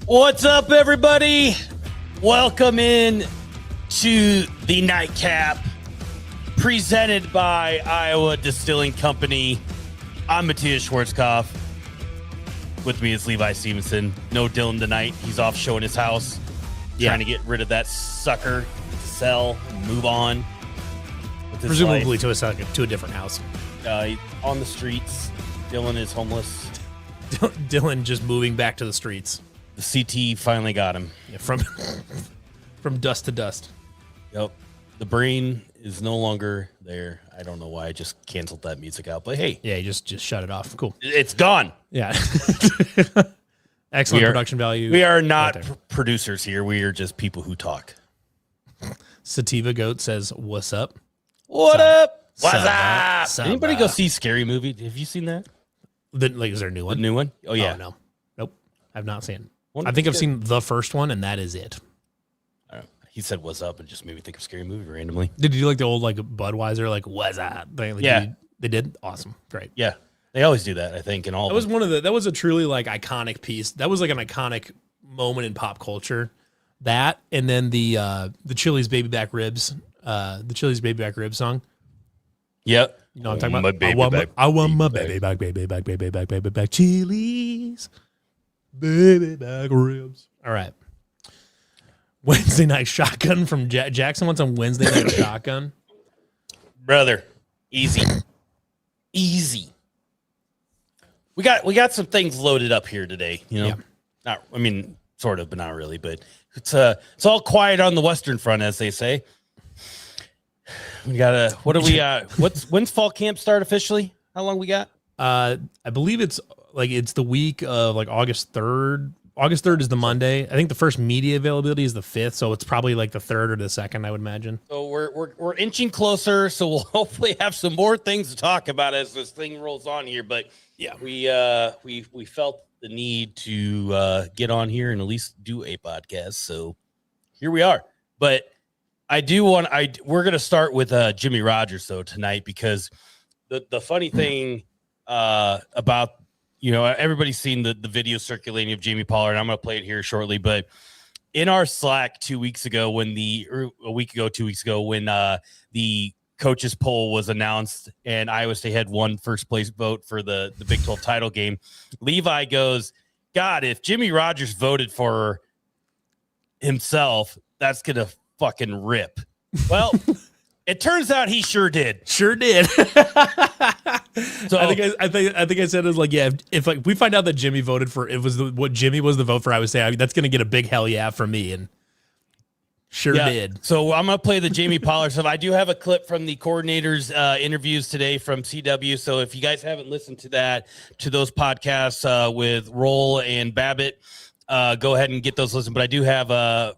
What's up, everybody? Welcome in to the Nightcap, presented by Iowa Distilling Company. I'm Matthias Schwarzkopf. With me is Levi Stevenson. No Dylan tonight. He's off showing his house, trying to get rid of that sucker, sell, move on. With his Presumably life. to a different house. On the streets. Dylan is homeless. Dylan just moving back to the streets. The CT finally got him. Yeah, from dust to dust. Yep. The brain is no longer there. I don't know why I just canceled that music out, but hey. Yeah, you just shut it off. Cool. It's gone. Yeah. Excellent production value. We are not producers here. We are just people who talk. Sativa Goat says, "What's up? What up? What's up? Anybody go see Scary Movie? Have you seen that? Is there a new one? The new one? Oh, yeah. Oh, no. Nope. I've not seen it. One I think I've seen the first one, and that is it. He said, "What's up?" and just made me think of Scary Movie randomly. Did you do like the old Budweiser, what's up thing? Yeah. They did? Awesome. Great. Yeah. They always do that, I think, in all That was that was a truly iconic piece. That was an iconic moment in pop culture. That and then the Chili's Baby Back Ribs, the Chili's Baby Back Ribs song. Yep. You know what I'm talking My about? baby back, I want my baby back, baby back, baby back, baby back. Chili's Baby Back Ribs. All right. Wednesday Night Shotgun from Jackson wants on Wednesday Night Shotgun. Brother, easy. Easy. We got some things loaded up here today, you know. Yeah. Sort of, but not really. But it's all quiet on the Western Front, as they say. We got when's fall camp start officially? How long we got? I believe it's the week of August 3rd. August 3rd is the Monday. I think the first media availability is the 5th, so it's probably the 3rd or the 2nd, I would imagine. So we're inching closer, so we'll hopefully have some more things to talk about as this thing rolls on here. But yeah, we felt the need to get on here and at least do a podcast. So here we are. But we're gonna start with Jimmy Rogers though tonight, because the funny thing about everybo's seen the video circulating of Jamie Pollard. I'm going to play it here shortly, but in our Slack 2 weeks ago, when the coaches poll was announced and Iowa State had won first place vote for the Big 12 title game, Levi goes, "God, if Jimmy Rogers voted for himself, that's going to fucking rip." Well, it turns out he sure did. Sure did. So I think I said it was if we find out that Jimmy voted for what Jimmy was the vote for, I would say that's going to get a big hell yeah from me, and did. So I'm going to play the Jamie Pollard stuff. I do have a clip from the coordinators' interviews today from CW. So if you guys haven't listened to those podcasts with Roll and Babbitt, go ahead and get those listened. But I do have a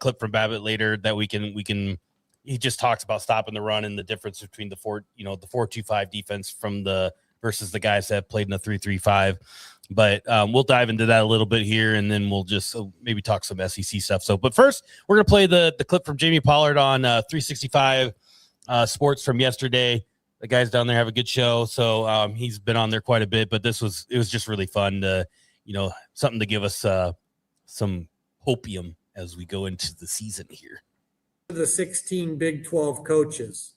clip from Babbitt later that we can. He just talks about stopping the run and the difference between the 4-2-5 defense versus the guys that played in the 3-3-5. But we'll dive into that a little bit here, and then we'll just maybe talk some SEC stuff. But first, we're going to play the clip from Jamie Pollard on 365 Sports from yesterday. The guys down there have a good show, so he's been on there quite a bit. But it was just really fun to, something to give us some hopium as we go into the season here. The 16 Big 12 coaches,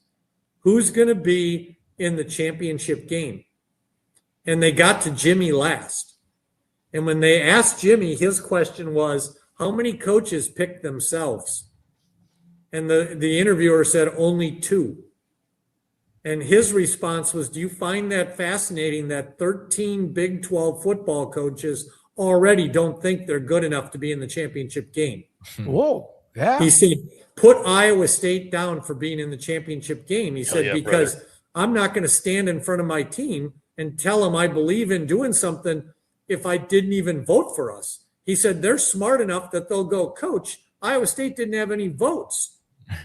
who's going to be in the championship game? And they got to Jimmy last. And when they asked Jimmy, his question was, how many coaches picked themselves? And the interviewer said only 2. And his response was, do you find that fascinating that 13 Big 12 football coaches already don't think they're good enough to be in the championship game? Whoa. Yeah. He said, put Iowa State down for being in the championship game. He said, because brother, I'm not going to stand in front of my team and tell them I believe in doing something if I didn't even vote for us. He said, they're smart enough that they'll go, Coach, Iowa State didn't have any votes.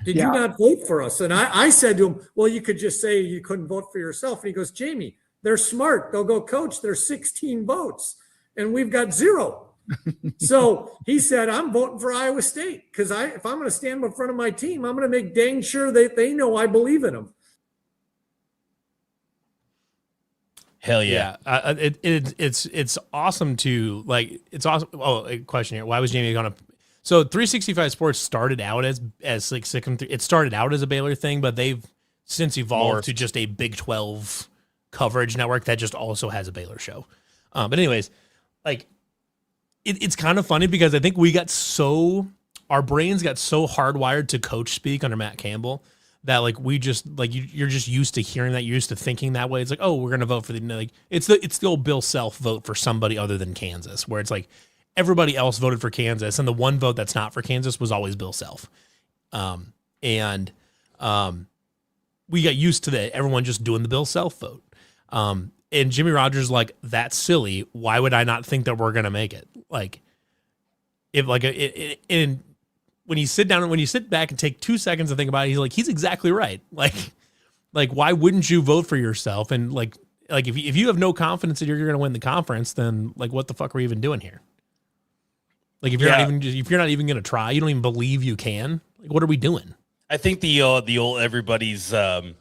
Did you not vote for us? And I said to him, well, you could just say you couldn't vote for yourself. And he goes, Jamie, they're smart. They'll go, Coach, there's 16 votes and we've got 0. So he said, I'm voting for Iowa State because if I'm going to stand in front of my team, I'm going to make dang sure that they know I believe in them. Hell yeah. It's awesome to like. It's awesome. Oh, a question here. Why was Jamie gonna? So 365 Sports started out as like it started out as a Baylor thing, but they've since evolved to just a Big 12 coverage network that just also has a Baylor show. But anyways, like it's kind of funny because I think our brains got so hardwired to coach speak under Matt Campbell that like we just like you're just used to hearing that, you're used to thinking that way. It's like, oh, we're gonna vote for like it's the old Bill Self vote for somebody other than Kansas, where it's like everybody else voted for Kansas, and the one vote that's not for Kansas was always Bill Self. We got used to that, everyone just doing the Bill Self vote. And Jimmy Rogers like, that's silly. Why would I not think that we're gonna make it? Like, if like and when you sit back and take 2 seconds to think about it, he's exactly right. Like why wouldn't you vote for yourself? And like if you have no confidence that you're going to win the conference, then like what the fuck are we even doing here? Like if you're not even going to try, you don't even believe you can. Like what are we doing? I think the old everybody's the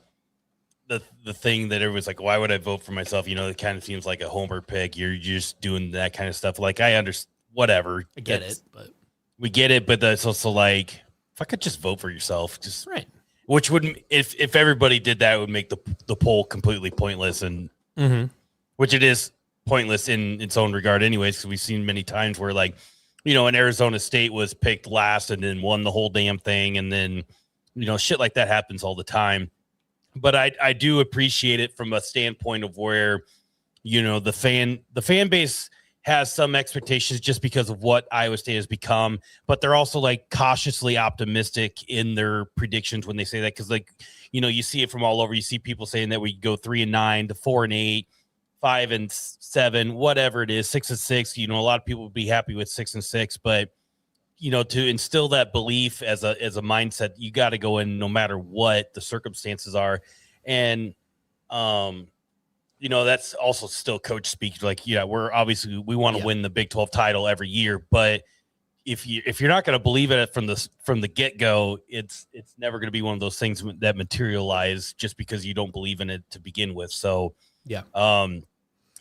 thing that everyone's like, why would I vote for myself? You know, it kind of seems like a homer pick. You're just doing that kind of stuff. Like I understand, whatever. I get it, but we get it. But that's also like, if I could just vote for yourself, just right. Which would, if everybody did that, it would make the poll completely pointless, and which it is pointless in its own regard, anyways. Because we've seen many times where, like, you know, an Arizona State was picked last and then won the whole damn thing, and then, you know, shit like that happens all the time. But I do appreciate it from a standpoint of where, you know, the fan base has some expectations just because of what Iowa State has become, but they're also like cautiously optimistic in their predictions when they say that. Cause like, you know, you see it from all over. You see people saying that we go 3-9 to 4-8, 5-7, whatever it is, 6-6. You know, a lot of people would be happy with 6-6, but you know, to instill that belief as a mindset, you got to go in no matter what the circumstances are. And, you know, that's also still coach speak. Like, yeah, we want to win the Big 12 title every year, but if you're not going to believe in it from the get go, it's never going to be one of those things that materialize just because you don't believe in it to begin with. So yeah,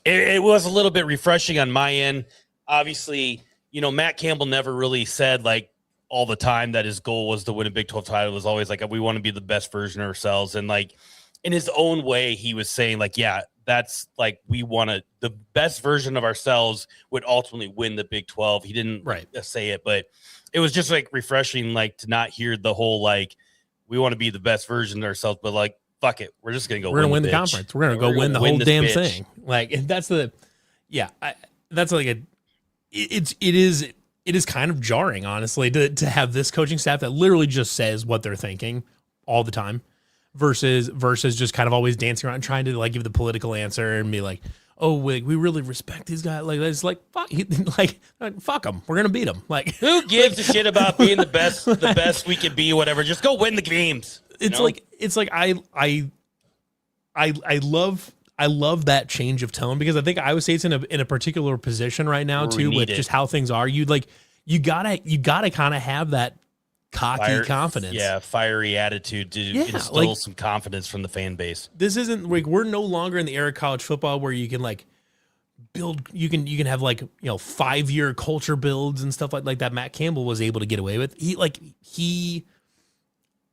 it was a little bit refreshing on my end. Obviously, you know, Matt Campbell never really said like all the time that his goal was to win a Big 12 title. It was always like, we want to be the best version of ourselves. And like in his own way, he was saying like, yeah, that's like, the best version of ourselves would ultimately win the Big 12. He didn't say it, but it was just like refreshing, like to not hear the whole, like, we want to be the best version of ourselves, but like, fuck it. We're just going to go win the conference. We're going to go win the whole damn thing. Like that's it is kind of jarring, honestly, to have this coaching staff that literally just says what they're thinking all the time versus just kind of always dancing around and trying to like give the political answer and be like, oh, we really respect these guys. Like, it's like, fuck them. We're going to beat them. Like, who gives a shit about being the best we can be, whatever. Just go win the games. It's like, I love that change of tone because I think Iowa State's in a particular position right now too, with just how things are. You gotta kind of have that cocky confidence. Yeah. Fiery attitude to instill some confidence from the fan base. This isn't like, we're no longer in the era of college football where you can like build, you can have like, you know, 5-year culture builds and stuff like that. Matt Campbell was able to get away with.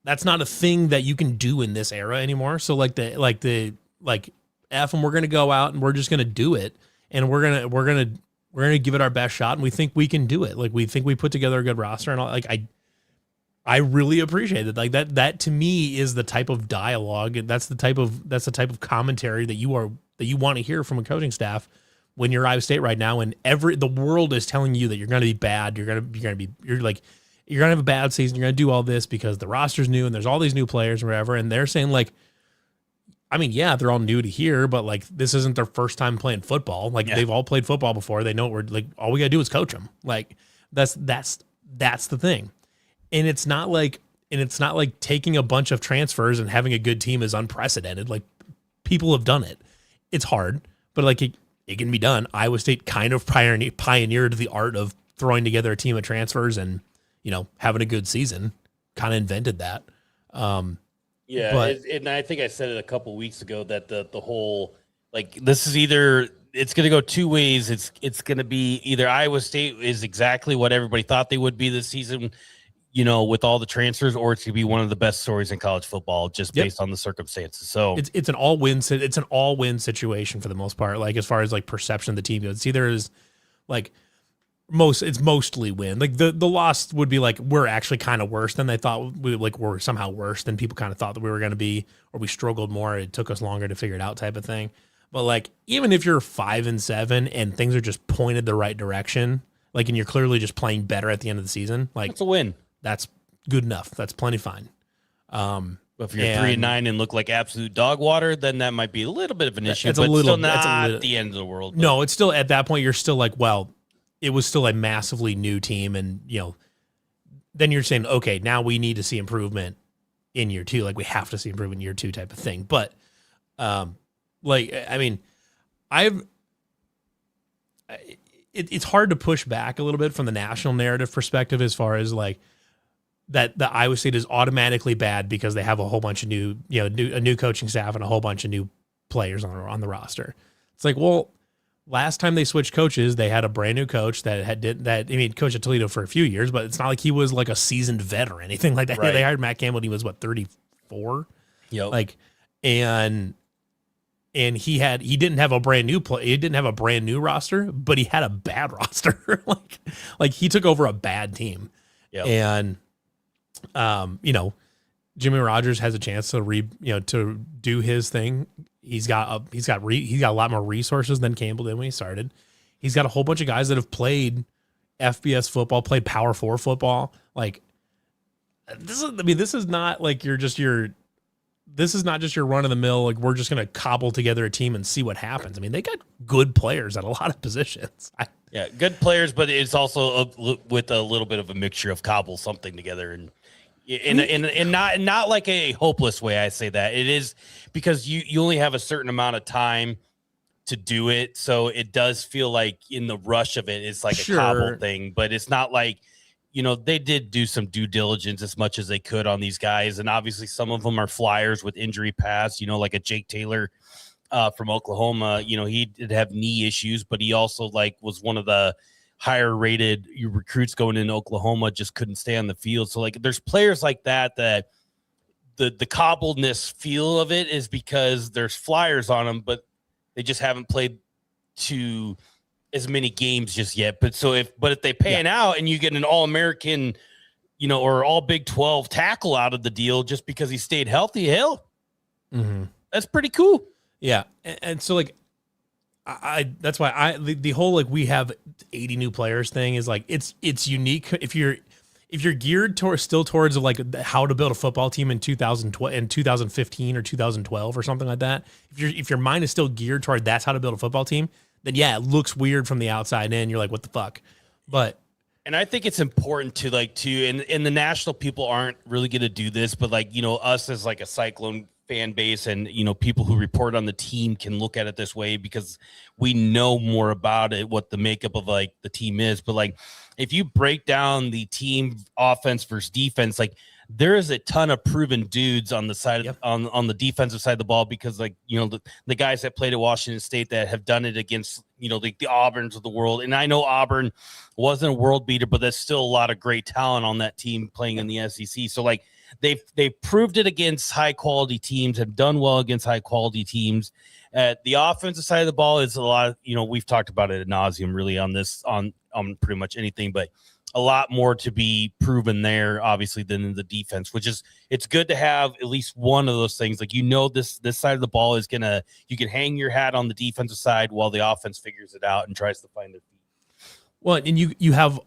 That's not a thing that you can do in this era anymore. So like F, and we're going to go out and we're just going to do it. And we're going to give it our best shot. And we think we can do it. Like, we think we put together a good roster and all. Like, I really appreciate it. Like that to me is the type of dialogue. That's the type of commentary that you want to hear from a coaching staff when you're Iowa State right now. And the world is telling you that you're going to be bad. You're going to have a bad season. You're going to do all this because the roster's new and there's all these new players or whatever. And they're saying like, I mean, yeah, they're all new to here, but like, this isn't their first time playing football. Like they've all played football before. They know we're like, all we gotta do is coach them. Like that's the thing. And it's not like taking a bunch of transfers and having a good team is unprecedented. Like people have done it. It's hard, but like it can be done. Iowa State kind of pioneered the art of throwing together a team of transfers and, you know, having a good season, kind of invented that. Yeah, and I think I said it a couple weeks ago that the whole Like this is either it's going to go two ways. It's going to be either Iowa State is exactly what everybody thought they would be this season, you know, with all the transfers, or it's going to be one of the best stories in college football just based on the circumstances. So it's an all-win situation for the most part. Like as far as like perception of the team goes, it's either is like it's mostly win. Like the loss would be like we're actually kind of worse than they thought. We're somehow worse than people kind of thought that we were going to be, or we struggled more. It took us longer to figure it out, type of thing. But like even if you're 5-7 and things are just pointed the right direction, like and you're clearly just playing better at the end of the season, like it's a win. That's good enough. That's plenty fine. If you're 3-9 and look like absolute dog water, then that might be a little bit of an issue. It's but a little, still not the end of the world. But. No, it's still at that point. You're still like, well, it was still a massively new team, and you know, then you're saying, okay, now we need to see improvement in year two. Like we have to see improvement in year two, type of thing. But, like I mean, it's hard to push back a little bit from the national narrative perspective as far as like. That the Iowa State is automatically bad because they have a whole bunch of new coaching staff and a whole bunch of new players on the roster. It's like, well, last time they switched coaches, they had a brand new coach coached at Toledo for a few years, but it's not like he was like a seasoned vet or anything like that. Right. They hired Matt Campbell when he was 34. Yep. Like, and he didn't have a brand new roster, but he had a bad roster. like he took over a bad team. Yep. And you know, Jimmy Rogers has a chance to do his thing. He's got a lot more resources than Campbell did when he started. He's got a whole bunch of guys that have played FBS football, played Power 4 football. Like this is not like this is not just your run of the mill. Like we're just going to cobble together a team and see what happens. I mean, they got good players at a lot of positions. Yeah, good players, but it's also with a little bit of a mixture of cobble something together and not like a hopeless way. I say that it is because you only have a certain amount of time to do it, so it does feel like in the rush of it, it's like a cobble thing. But it's not like they did do some due diligence as much as they could on these guys, and obviously some of them are flyers with injury past. Like a Jake Taylor. From Oklahoma, he did have knee issues, but he also was one of the higher rated recruits going into Oklahoma, just couldn't stay on the field. So there's players like that the cobbledness feel of it is because there's flyers on them, but they just haven't played to as many games just yet. But if they pan out and you get an All-American, or all Big 12 tackle out of the deal just because he stayed healthy, hell, that's pretty cool. Yeah, and so that's why the whole we have 80 new players thing is it's unique if you're geared towards how to build a football team in 2015 or 2012 or something like that. If your mind is still geared toward that's how to build a football team, then yeah, it looks weird from the outside in. You're like, what the fuck? And I think it's important to and the national people aren't really going to do this, but us as a Cyclone fan base and people who report on the team can look at it this way because we know more about it, what the makeup of the team is. But if you break down the team offense versus defense, there is a ton of proven dudes on the side on the defensive side of the ball because the guys that played at Washington State that have done it against the Auburns of the world. And I know Auburn wasn't a world beater, but there's still a lot of great talent on that team playing in the SEC. So they've proved it against high quality teams, have done well against high quality teams. At the offensive side of the ball is a lot of, we've talked about it ad nauseum really on this, on pretty much anything, but a lot more to be proven there, obviously, than in the defense, which is, it's good to have at least one of those things. This side of the ball is you can hang your hat on the defensive side while the offense figures it out and tries to find their feet. Well, and you have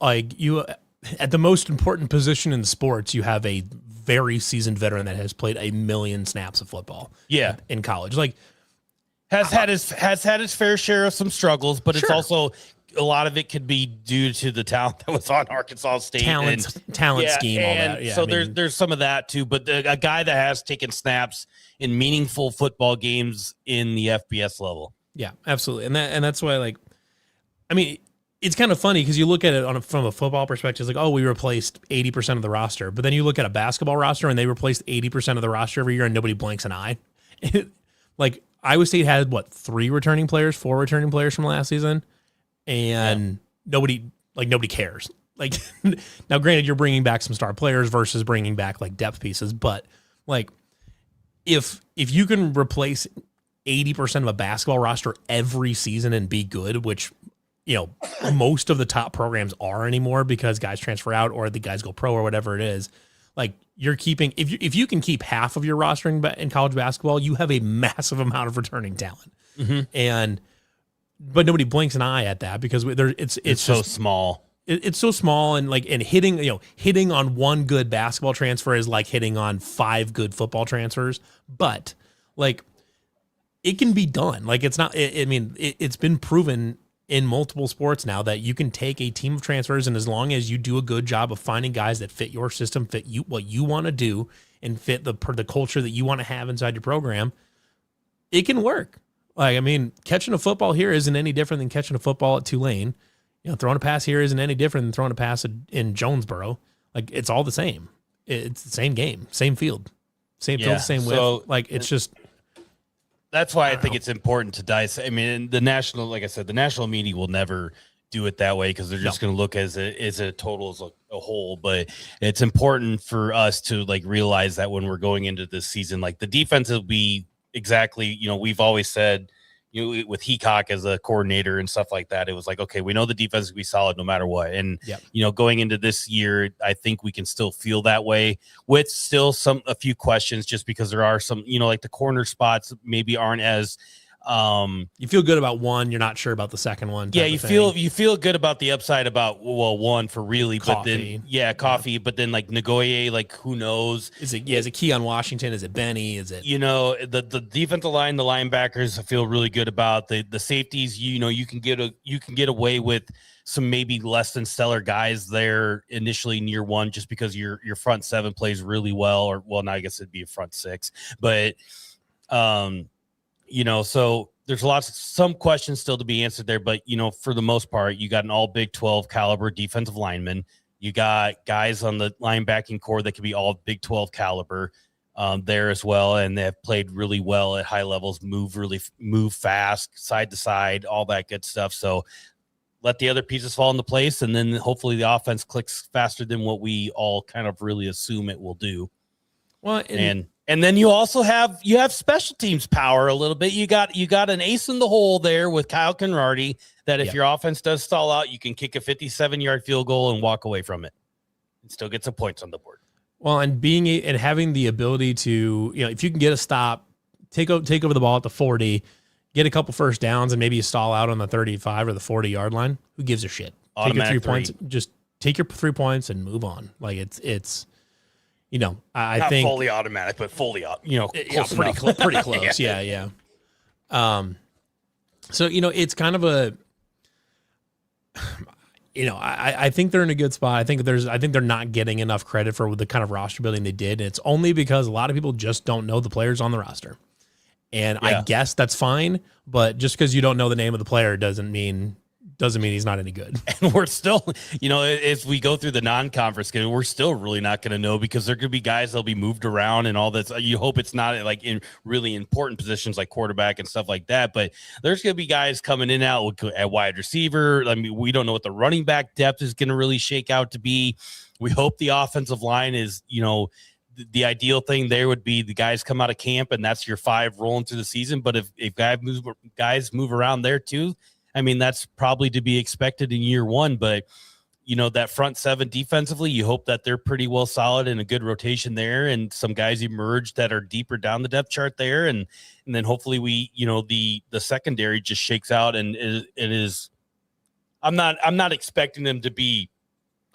at the most important position in sports, you have a very seasoned veteran that has played 1 million snaps of football. Yeah, in college, has had his fair share of some struggles, but it's also a lot of it could be due to the talent that was on Arkansas State, talent scheme, all that. Yeah, so there's some of that too. But a guy that has taken snaps in meaningful football games in the FBS level. Yeah, absolutely, and that's why it's kind of funny because you look at it from a football perspective, it's we replaced 80% of the roster. But then you look at a basketball roster and they replaced 80% of the roster every year and nobody blinks an eye. Iowa State had what, 4 returning players from last season, and nobody cares. Like, now granted, you're bringing back some star players versus bringing back like depth pieces, but like if you can replace 80% of a basketball roster every season and be good, which, you know, most of the top programs are anymore because guys transfer out or the guys go pro or whatever it is, like you're keeping, if you can keep half of your roster in college basketball, you have a massive amount of returning talent. Mm-hmm. But nobody blinks an eye at that because it's so just small. It's so small, and like, and hitting on one good basketball transfer is like hitting on 5 good football transfers, but like it can be done. Like it's not, it's been proven in multiple sports now that you can take a team of transfers, and as long as you do a good job of finding guys that fit your system, fit you, what you want to do, and fit the culture that you want to have inside your program, it can work. Like, I mean, catching a football here isn't any different than catching a football at Tulane. You know, throwing a pass here isn't any different than throwing a pass in Jonesboro. Like, it's all the same. It's the same game, same field, same field, same width. Like, it's just. That's why I think it's important to dissect. I mean, the national, like I said, the national media will never do it that way because they're just going to look as a total as a whole. But it's important for us to like realize that when we're going into this season, like the defense will be exactly, you know, we've always said, you know, with Heacock as a coordinator and stuff like that, it was like, okay, we know the defense will be solid no matter what. And, you know, going into this year, I think we can still feel that way with still a few questions, just because there are some, you know, like the corner spots maybe aren't as, you feel good about one, you're not sure about the second one. Yeah, you feel good about the upside about, well, one for really, Coffee. But then Coffee, but then like Nagoye, like who knows? Is it Keon Washington? Is it Benny? Is it, you know, the defensive line, the linebackers I feel really good about. The safeties, you know, you can get away with some maybe less than stellar guys there initially in year one, just because your front 7 plays really well, or well, now I guess it'd be a front 6, but you know, so there's some questions still to be answered there, but you know, for the most part, you got an all Big 12 caliber defensive lineman. You got guys on the linebacking core that could be all Big 12 caliber there as well, and they have played really well at high levels, move fast, side to side, all that good stuff. So let the other pieces fall into place, and then hopefully the offense clicks faster than what we all kind of really assume it will do. Well, and then you also have special teams power a little bit. You got an ace in the hole there with Kyle Conradi that if your offense does stall out, you can kick a 57-yard field goal and walk away from it and still get some points on the board. Well, and having the ability to, you know, if you can get a stop, take over the ball at the 40, get a couple first downs, and maybe you stall out on the 35 or the 40-yard line, who gives a shit? Automatic take your 3 points, just take your 3 points and move on. Like it's. You know, I Not think fully automatic, but fully, you know, pretty close. Yeah. So, you know, it's kind of a, you know, I think they're in a good spot. I think they're not getting enough credit for the kind of roster building they did. And it's only because a lot of people just don't know the players on the roster. And I guess that's fine. But just because you don't know the name of the player doesn't mean he's not any good. And we're still, you know, as we go through the non-conference game, we're still really not going to know, because there could be guys that'll be moved around and all this. You hope it's not like in really important positions like quarterback and stuff like that, but there's going to be guys coming in and out at wide receiver. I mean, we don't know what the running back depth is going to really shake out to be. We hope the offensive line is, you know, the ideal thing there would be the guys come out of camp and that's your 5 rolling through the season. But if guys move around there too, I mean, that's probably to be expected in year one, but you know, that front 7 defensively, you hope that they're pretty well solid and a good rotation there. And some guys emerge that are deeper down the depth chart there. And then hopefully we, you know, the secondary just shakes out and it is, I'm not expecting them to be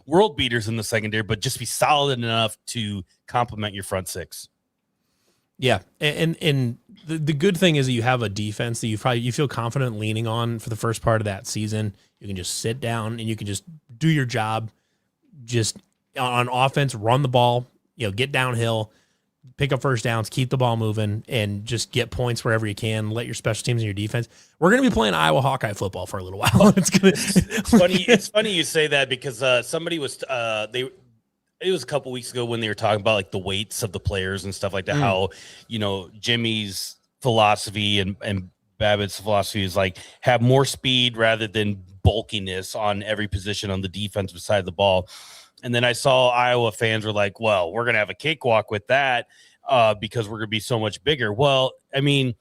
world beaters in the secondary, but just be solid enough to complement your front 6. Yeah, and the good thing is that you have a defense that you feel confident leaning on for the first part of that season. You can just sit down and you can just do your job, just on offense, run the ball, you know, get downhill, pick up first downs, keep the ball moving, and just get points wherever you can. Let your special teams and your defense. We're going to be playing Iowa Hawkeye football for a little while. It's funny you say that, because somebody was it was a couple weeks ago when they were talking about like the weights of the players and stuff like that, how, you know, Jimmy's philosophy and Babbitt's philosophy is like have more speed rather than bulkiness on every position on the defensive side of the ball. And then I saw Iowa fans were like, well, we're going to have a cakewalk with that because we're going to be so much bigger. Well, I mean,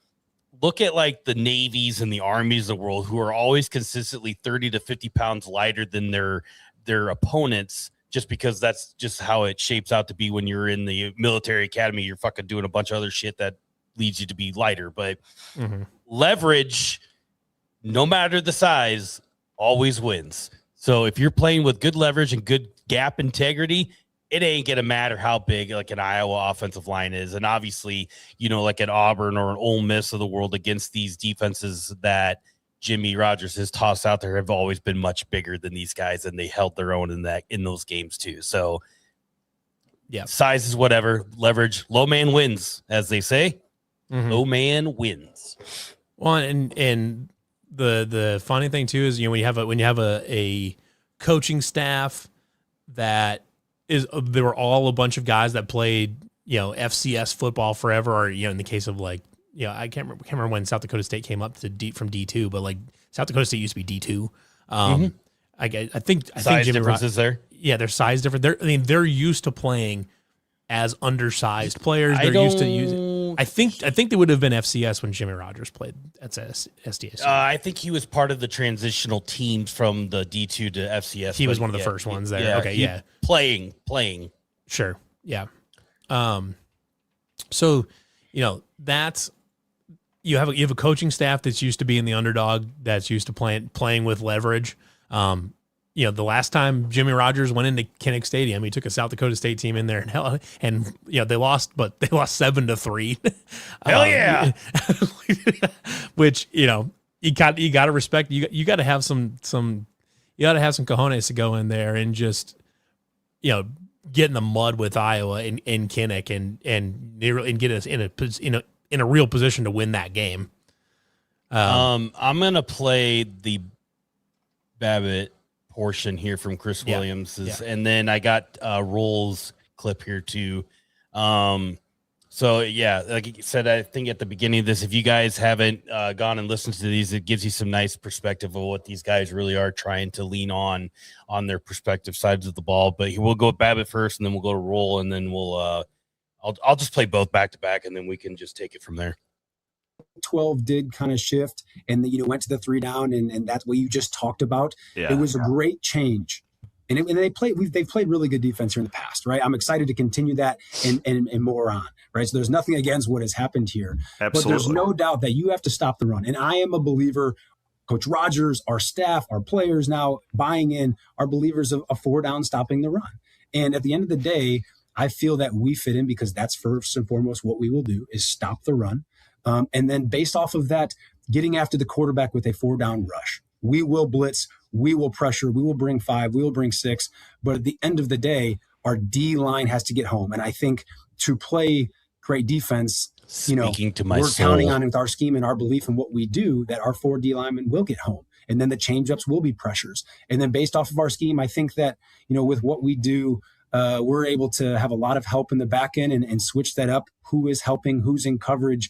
look at like the navies and the armies of the world who are always consistently 30 to 50 pounds lighter than their opponents, just because that's just how it shapes out to be when you're in the military academy. You're fucking doing a bunch of other shit that leads you to be lighter. But leverage, no matter the size, always wins. So if you're playing with good leverage and good gap integrity, it ain't going to matter how big like an Iowa offensive line is. And obviously, you know, like an Auburn or an Ole Miss of the world against these defenses that Jimmy Rogers has tossed out there have always been much bigger than these guys, and they held their own in those games too. So yeah, size is whatever, leverage, low man wins, as they say. Low man wins. Well, and the funny thing too is, you know, when you have a coaching staff that is, there were all a bunch of guys that played, you know, FCS football forever, or, you know, in the case of like, you know, I can't remember when South Dakota State came up to from D2, but like South Dakota State used to be D2. I think size Jimmy differences there. Yeah, their size different. They're used to playing as undersized players. They're used to using. I think they would have been FCS when Jimmy Rogers played at SDSU. I think he was part of the transitional teams from the D2 to FCS. He was one of the first ones there. Okay, yeah. Playing. Sure. Yeah. So, you know, that's you have a coaching staff that's used to being the underdog, that's used to playing with leverage. You know, the last time Jimmy Rogers went into Kinnick Stadium, he took a South Dakota State team in there and you know, they lost 7-3. Hell yeah. Which, you know, you got to respect, you got to have some cojones to go in there and just, you know, get in the mud with Iowa and Kinnick and get us in a real position to win that game. I'm going to play the Babbitt portion here from Chris Williams, and then I got Roll's clip here too. So yeah, like you said, I think at the beginning of this, if you guys haven't gone and listened to these, it gives you some nice perspective of what these guys really are trying to lean on their perspective sides of the ball. But we'll go with Babbitt first, and then we'll go to Roll, and then we'll I'll just play both back to back, and then we can just take it from there. 12 did kind of shift and went to the 3 down, and that's what you just talked about. It was a great change, and they've played really good defense here in the past, right? I'm excited to continue that and more on, right? So there's nothing against what has happened here. Absolutely. But there's no doubt that you have to stop the run, and I am a believer. Coach Rogers, our staff, our players now buying in, are believers of a 4 down stopping the run. And at the end of the day, I feel that we fit in because that's first and foremost what we will do is stop the run. And then based off of that, getting after the quarterback with a 4 down rush. We will blitz, we will pressure, we will bring 5, we will bring 6. But at the end of the day, our D line has to get home. And I think to play great defense, we're counting on with our scheme and our belief in what we do, that our 4 D linemen will get home. And then the change-ups will be pressures. And then based off of our scheme, I think that, with what we do, we're able to have a lot of help in the back end and switch that up. Who is helping, who's in coverage,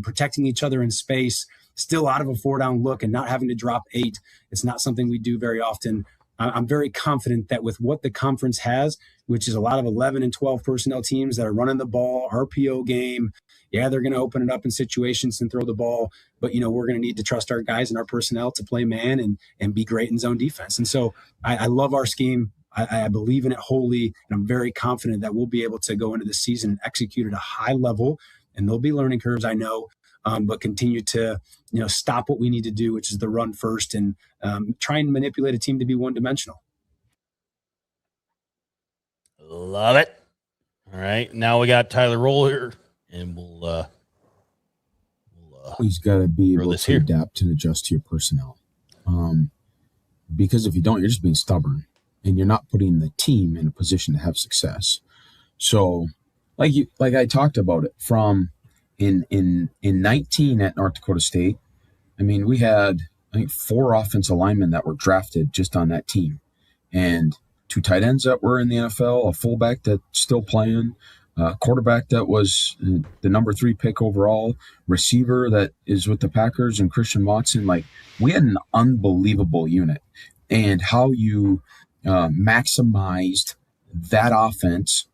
protecting each other in space, still out of a 4 down look and not having to drop 8. It's not something we do very often. I'm very confident that with what the conference has, which is a lot of 11 and 12 personnel teams that are running the ball, RPO game, they're going to open it up in situations and throw the ball. But, we're going to need to trust our guys and our personnel to play man and be great in zone defense. And so I love our scheme. I believe in it wholly, and I'm very confident that we'll be able to go into the season and execute at a high level. And there'll be learning curves, I know, but continue to stop what we need to do, which is the run first, and try and manipulate a team to be one-dimensional. Love it. All right, now we got Tyler Roll here, and we'll he's got to be able to adapt and adjust to your personnel, because if you don't, you're just being stubborn. And you're not putting the team in a position to have success. So, like I talked about it from in 19 at North Dakota State. I mean, we had 4 offensive linemen that were drafted just on that team, and 2 tight ends that were in the NFL, a fullback that's still playing, quarterback that was the number 3 pick overall, receiver that is with the Packers, and Christian Watson. Like, we had an unbelievable unit, and how you maximized that offense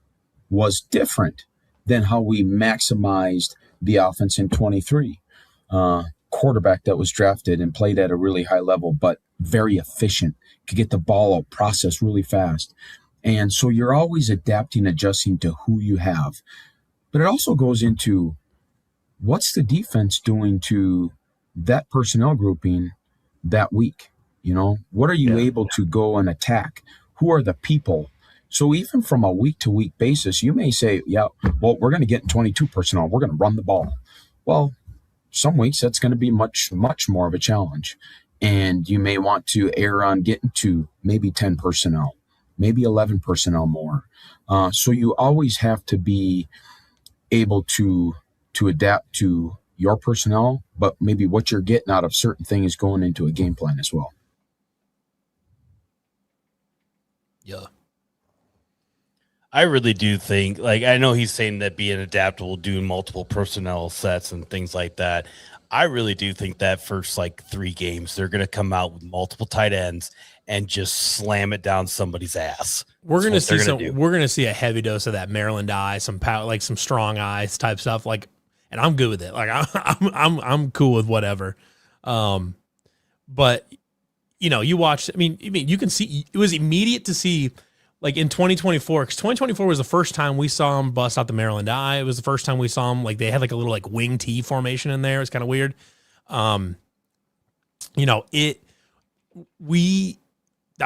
was different than how we maximized the offense in 23. Quarterback that was drafted and played at a really high level, but very efficient, could get the ball out, process really fast. And so you're always adapting, adjusting to who you have. But it also goes into, what's the defense doing to that personnel grouping that week? What are you able to go and attack? Who are the people? So even from a week-to-week basis, you may say, we're going to get 22 personnel. We're going to run the ball. Well, some weeks that's going to be much, much more of a challenge. And you may want to err on getting to maybe 10 personnel, maybe 11 personnel more. So you always have to be able to adapt to your personnel, but maybe what you're getting out of certain things going into a game plan as well. Yeah. I really do think, I know he's saying that being adaptable, doing multiple personnel sets and things like that. I really do think that first 3 games, they're going to come out with multiple tight ends and just slam it down somebody's ass. We're going to see we're going to see a heavy dose of that Maryland eye, some power, some strong eyes type stuff. And I'm good with it. I'm cool with whatever. But you watch, you can see, it was immediate to see, in 2024, because 2024 was the first time we saw him bust out the Maryland eye. It was the first time we saw him, they had a little wing T formation in there. It's kind of weird. That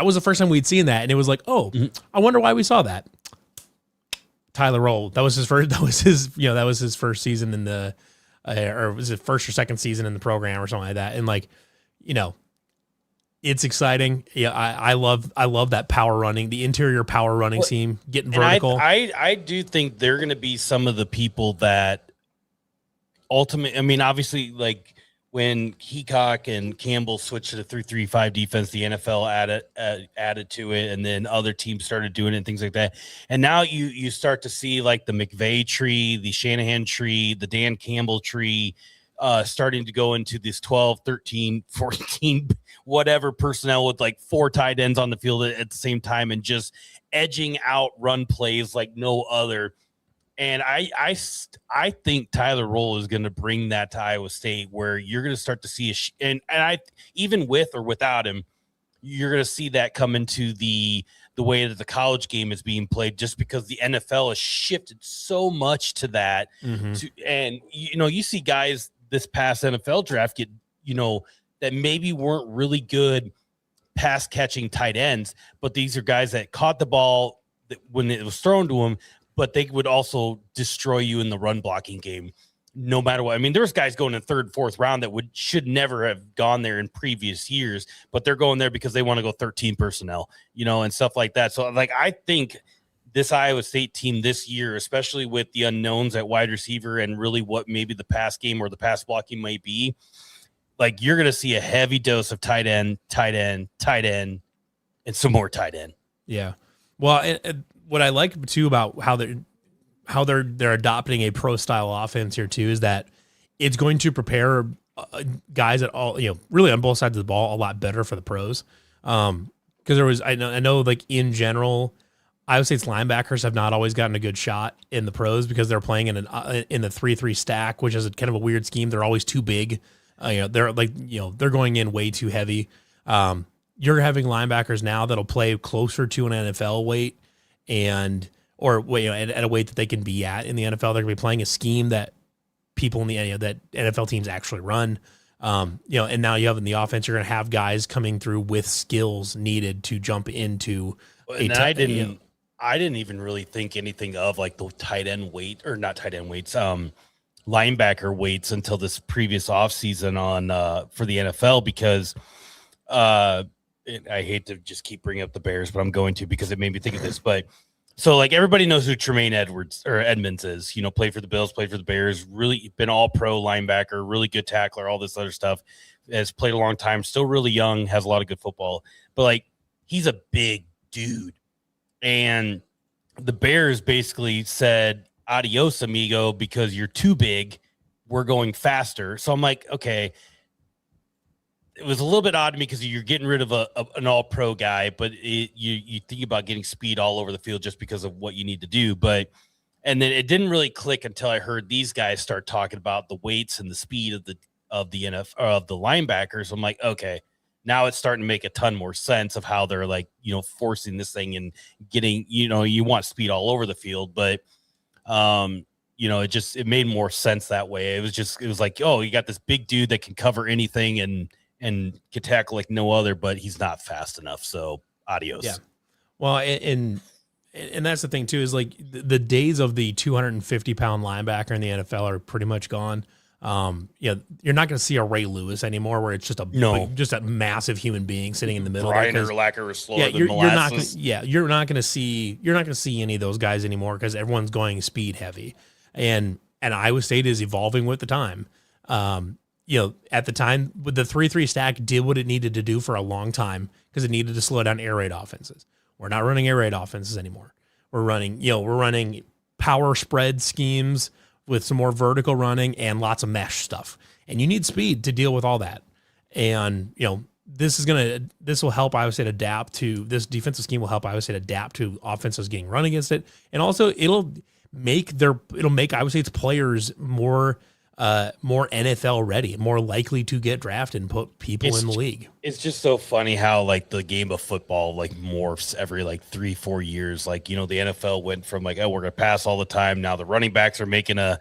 was the first time we'd seen that. And it was I wonder why we saw that. Tyler Roll. That was his first season in the, or was it first or second season in the program or something like that. And it's exciting. Yeah, I love that power running, the interior power running team getting vertical. I do think they're going to be some of the people that ultimately, obviously, when Heacock and Campbell switched to the 3-3-5 defense, the NFL added to it, and then other teams started doing it and things like that. And now you start to see the McVay tree, the Shanahan tree, the Dan Campbell tree, starting to go into this 12, 13, 14, whatever personnel with 4 tight ends on the field at the same time and just edging out run plays like no other. And I think Tyler Roll is going to bring that to Iowa State, where you're going to start to see and I, even with or without him, you're going to see that come into the way that the college game is being played, just because the NFL has shifted so much to that. And you see guys this past NFL draft get, that maybe weren't really good pass catching tight ends, but these are guys that caught the ball when it was thrown to them, but they would also destroy you in the run blocking game no matter what. There's guys going in 3rd, 4th round that should never have gone there in previous years, but they're going there because they want to go 13 personnel, and stuff like that. So I think this Iowa State team this year, especially with the unknowns at wide receiver and really what maybe the pass game or the pass blocking might be, you're going to see a heavy dose of tight end, and some more tight end. Yeah. Well, what I like too about how they're adopting a pro style offense here too is that it's going to prepare guys at all, really on both sides of the ball a lot better for the pros. Because I know in general, Iowa State's linebackers have not always gotten a good shot in the pros because they're playing in the 3-3 stack, which is kind of a weird scheme. They're always too big. They're they're going in way too heavy. You're having linebackers now that'll play closer to an NFL weight at a weight that they can be at in the NFL. They're going to be playing a scheme that people in the that NFL teams actually run. And now you have in the offense, you're going to have guys coming through with skills needed to jump into. I didn't even really think anything of the tight end weight, or not tight end weights, linebacker weights until this previous offseason for the NFL, because I hate to just keep bringing up the Bears, but I'm going to, because it made me think of this. But so everybody knows who Tremaine Edmonds is, played for the Bills, played for the Bears, really been all pro linebacker, really good tackler, all this other stuff, has played a long time, still really young, has a lot of good football, but he's a big dude. And the Bears basically said, adios, amigo, because you're too big. We're going faster. So I'm like, okay. It was a little bit odd to me because you're getting rid of an all-pro guy, but you think about getting speed all over the field just because of what you need to do. And then it didn't really click until I heard these guys start talking about the weights and the speed of the NFL of the linebackers. I'm like, okay, now it's starting to make a ton more sense of how they're like, forcing this thing and getting, you want speed all over the field, but it made more sense that way. It was like, oh, you got this big dude that can cover anything and can tackle like no other, but he's not fast enough. So adios. Yeah. Well, and that's the thing too, is like the days of the 250-pound linebacker in the NFL are pretty much gone. You're not going to see a Ray Lewis anymore, where it's just a massive human being sitting in the middle. Brian Urlacher is slower than molasses. You're not going to see any of those guys anymore because everyone's going speed heavy, and Iowa State is evolving with the time. At the time, with the 3-3 stack did what it needed to do for a long time because it needed to slow down air raid offenses. We're not running air raid offenses anymore. We're running power spread schemes with some more vertical running and lots of mesh stuff. And you need speed to deal with all that. And, this will help Iowa State adapt to this defensive scheme will help Iowa State adapt to offenses getting run against it. And also it'll make Iowa State's players more NFL ready, more likely to get drafted and put people in the league. It's just so funny how like the game of football like morphs every like 3-4 years. Like, the NFL went from like, oh, we're going to pass all the time. Now the running backs are making a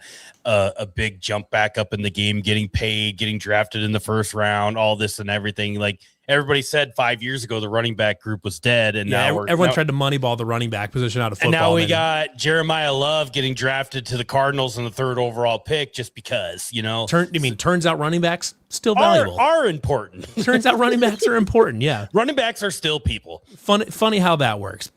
big jump back up in the game, getting paid, getting drafted in the first round, all this and everything. Like everybody said 5 years ago, the running back group was dead. And now everyone tried to moneyball the running back position out of football. And now we got Jeremiah Love getting drafted to the Cardinals in the 3rd overall pick just because, turns out running backs still valuable. Are important. Turns out running backs are important. Yeah. Running backs are still people. Funny how that works.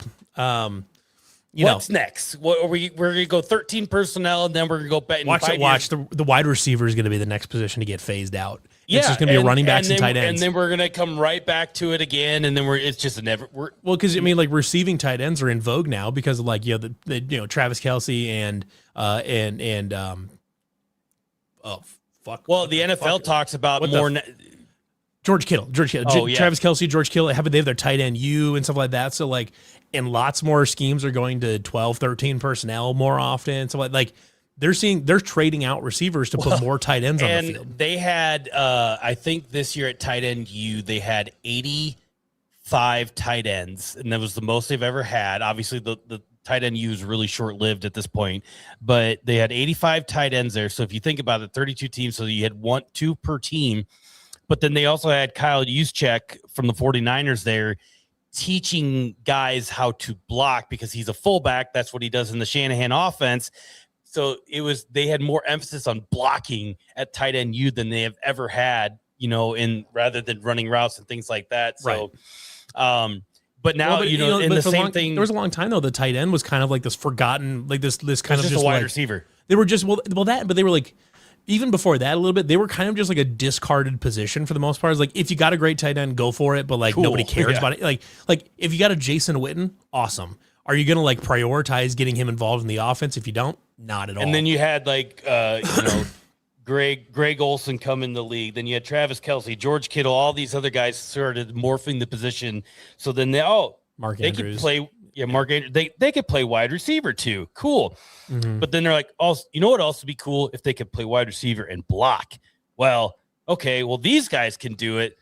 What's next? We're going to go 13 personnel, and then we're going to go back. Watch the wide receiver is going to be the next position to get phased out. It's just going to be running backs and tight ends. And then we're going to come right back to it again, and then it's just a never. Because receiving tight ends are in vogue now because of like Travis Kelce and Well, the NFL talks about more. George Kittle. Oh, yeah. Travis Kelce, George Kittle. They have their tight end and stuff like that. So like, and lots more schemes are going to 12, 13 personnel more often. So like they're trading out receivers to put more tight ends on the field. They had, I think this year at tight end they had 85 tight ends, and that was the most they've ever had. Obviously, the tight end U is really short-lived at this point, but they had 85 tight ends there. So if you think about it, 32 teams, so you had 2 per team. But then they also had Kyle Juszczyk from the 49ers there teaching guys how to block because he's a fullback. That's what he does in the Shanahan offense. So they had more emphasis on blocking at tight end U than they have ever had, rather than running routes and things like that. So, right. But now, thing. There was a long time though. The tight end was kind of like this forgotten, like this kind of just a wide receiver. They were just but they were like, even before that a little bit, they were kind of just like a discarded position for the most part. It's like, if you got a great tight end, go for it. But like nobody cares about it. Like if you got a Jason Witten, awesome. Are you going to like prioritize getting him involved in the offense? If you don't, not at all. And then you had like, Greg Olsen come in the league. Then you had Travis Kelce, George Kittle, all these other guys started morphing the position. So then Mark Andrews. Could play. Yeah, Mark Andrews. They could play wide receiver too. Cool. Mm-hmm. But then they're like, also, you know what else would be cool if they could play wide receiver and block? Well, okay, these guys can do it.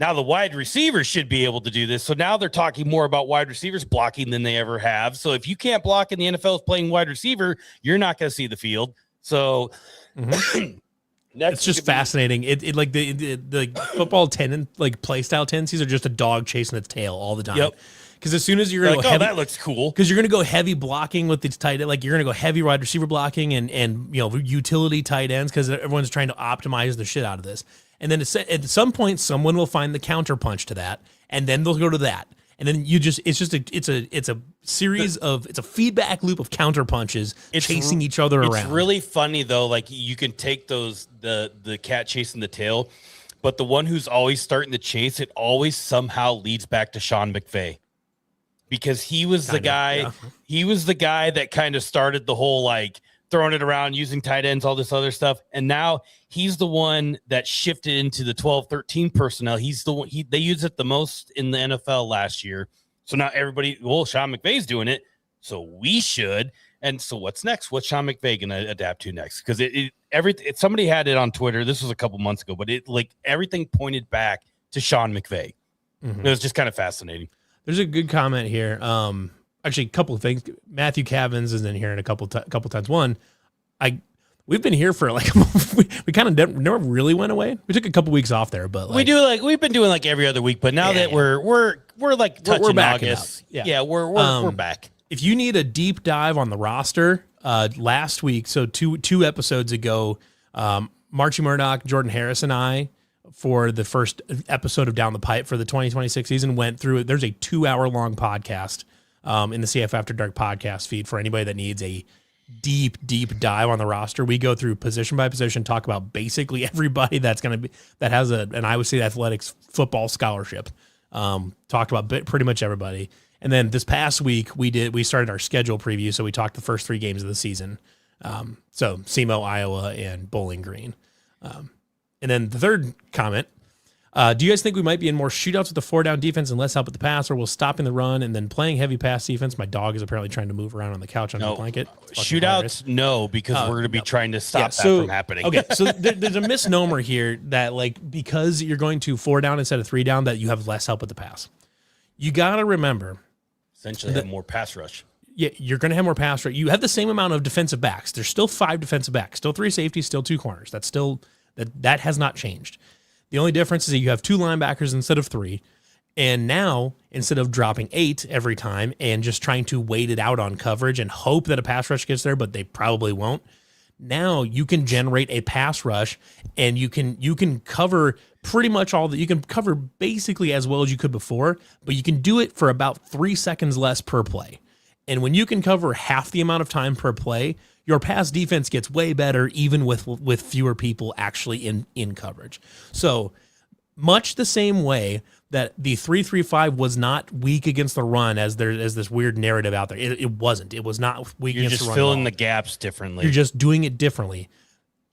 Now the wide receivers should be able to do this. So now they're talking more about wide receivers blocking than they ever have. So if you can't block in the NFL playing wide receiver, you're not going to see the field. So it's just fascinating. It like the football play style tendencies are just a dog chasing its tail all the time. Yep. Because as soon as you're going to go heavy, that looks cool. Because you're going to go heavy blocking with these tight end, like you're going to go heavy wide receiver blocking and utility tight ends because everyone's trying to optimize the shit out of this. And then at some point, someone will find the counter punch to that, and then they'll go to that, and then it's a series of a feedback loop of counter punches chasing each other around. It's really funny though. Like you can take those the cat chasing the tail, but the one who's always starting to chase it always somehow leads back to Sean McVay. because he was the guy that kind of started the whole like throwing it around, using tight ends, all this other stuff. And now he's the one that shifted into the 12-13 personnel. He's the one they use it the most in the NFL last year. So now everybody, well, Sean McVay's doing it, so we should. And so what's next? What's Sean McVay going to adapt to next? Because somebody had it on Twitter. This was a couple months ago, but everything pointed back to Sean McVay. Mm-hmm. It was just kind of fascinating. There's a good comment here. Actually, a couple of things. Matthew Cavins is in here in a couple times. One, we've been here for like we kind of never really went away. We took a couple weeks off there, but we've been doing like every other week. But now that we're like touching we're back August, we're back. If you need a deep dive on the roster, last week, so two episodes ago, Marchie Murdoch, Jordan Harris, and I, for the first episode of Down the Pipe for the 2026 season, went through it. There's a 2-hour-long podcast in the CF After Dark podcast feed for anybody that needs a deep dive on the roster. We go through position by position, talk about basically everybody that has an Iowa State athletics football scholarship. Talked about pretty much everybody. And then this past week we started our schedule preview. So we talked the first 3 games of the season. So SEMO, Iowa, and Bowling Green. And then the third comment, do you guys think we might be in more shootouts with the 4-down defense and less help with the pass, or will stopping the run and then playing heavy pass defense? My dog is apparently trying to move around on the couch under the blanket. Shootouts, hilarious. No, because we're going to be trying to stop that from happening. Okay, so there's a misnomer here that like because you're going to 4-down instead of 3-down that you have less help with the pass. You got to remember. Essentially have more pass rush. Yeah, you're going to have more pass rush. You have the same amount of defensive backs. There's still 5 defensive backs, still 3 safeties, still 2 corners. That's still that has not changed. The only difference is that you have 2 linebackers instead of 3. And now, instead of dropping 8 every time and just trying to wait it out on coverage and hope that a pass rush gets there, but they probably won't, now you can generate a pass rush and you can cover pretty much you can cover basically as well as you could before, but you can do it for about 3 seconds less per play. And when you can cover half the amount of time per play, your pass defense gets way better, even with fewer people actually in coverage. So much the same way that the 3-3-5 was not weak against the run as this weird narrative out there. It wasn't. It was not weak against the run. You're just filling the gaps differently. You're just doing it differently.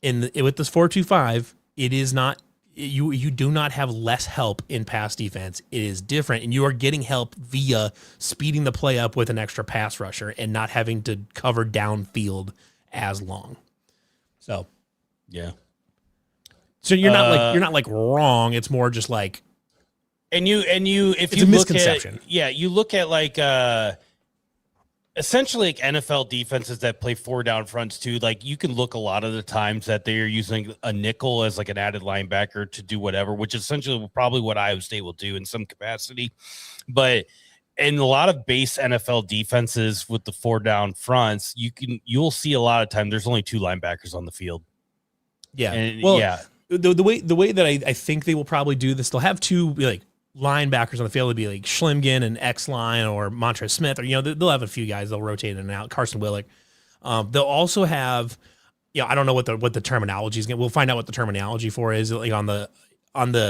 With this 4-2-5, it is not. You do not have less help in pass defense. It is different, and you are getting help via speeding the play up with an extra pass rusher and not having to cover downfield as long. So, yeah. So you're not like wrong. It's more just like, and you if it's you a look misconception. You look at like essentially like NFL defenses that play 4-down fronts too. Like you can look a lot of the times that they are using a nickel as like an added linebacker to do whatever, which is essentially probably what Iowa State will do in some capacity. But in a lot of base NFL defenses with the 4-down fronts, you'll see a lot of time there's only 2 linebackers on the field. Yeah. And, well, yeah. The way that I think they will probably do this, they'll have 2 like linebackers on the field. It'd be like Schlimgen and X-Line or Montrez Smith, or they'll have a few guys they'll rotate in and out. Carson Willick. They'll also have, I don't know what the terminology is. We'll find out what the terminology for is. Like on the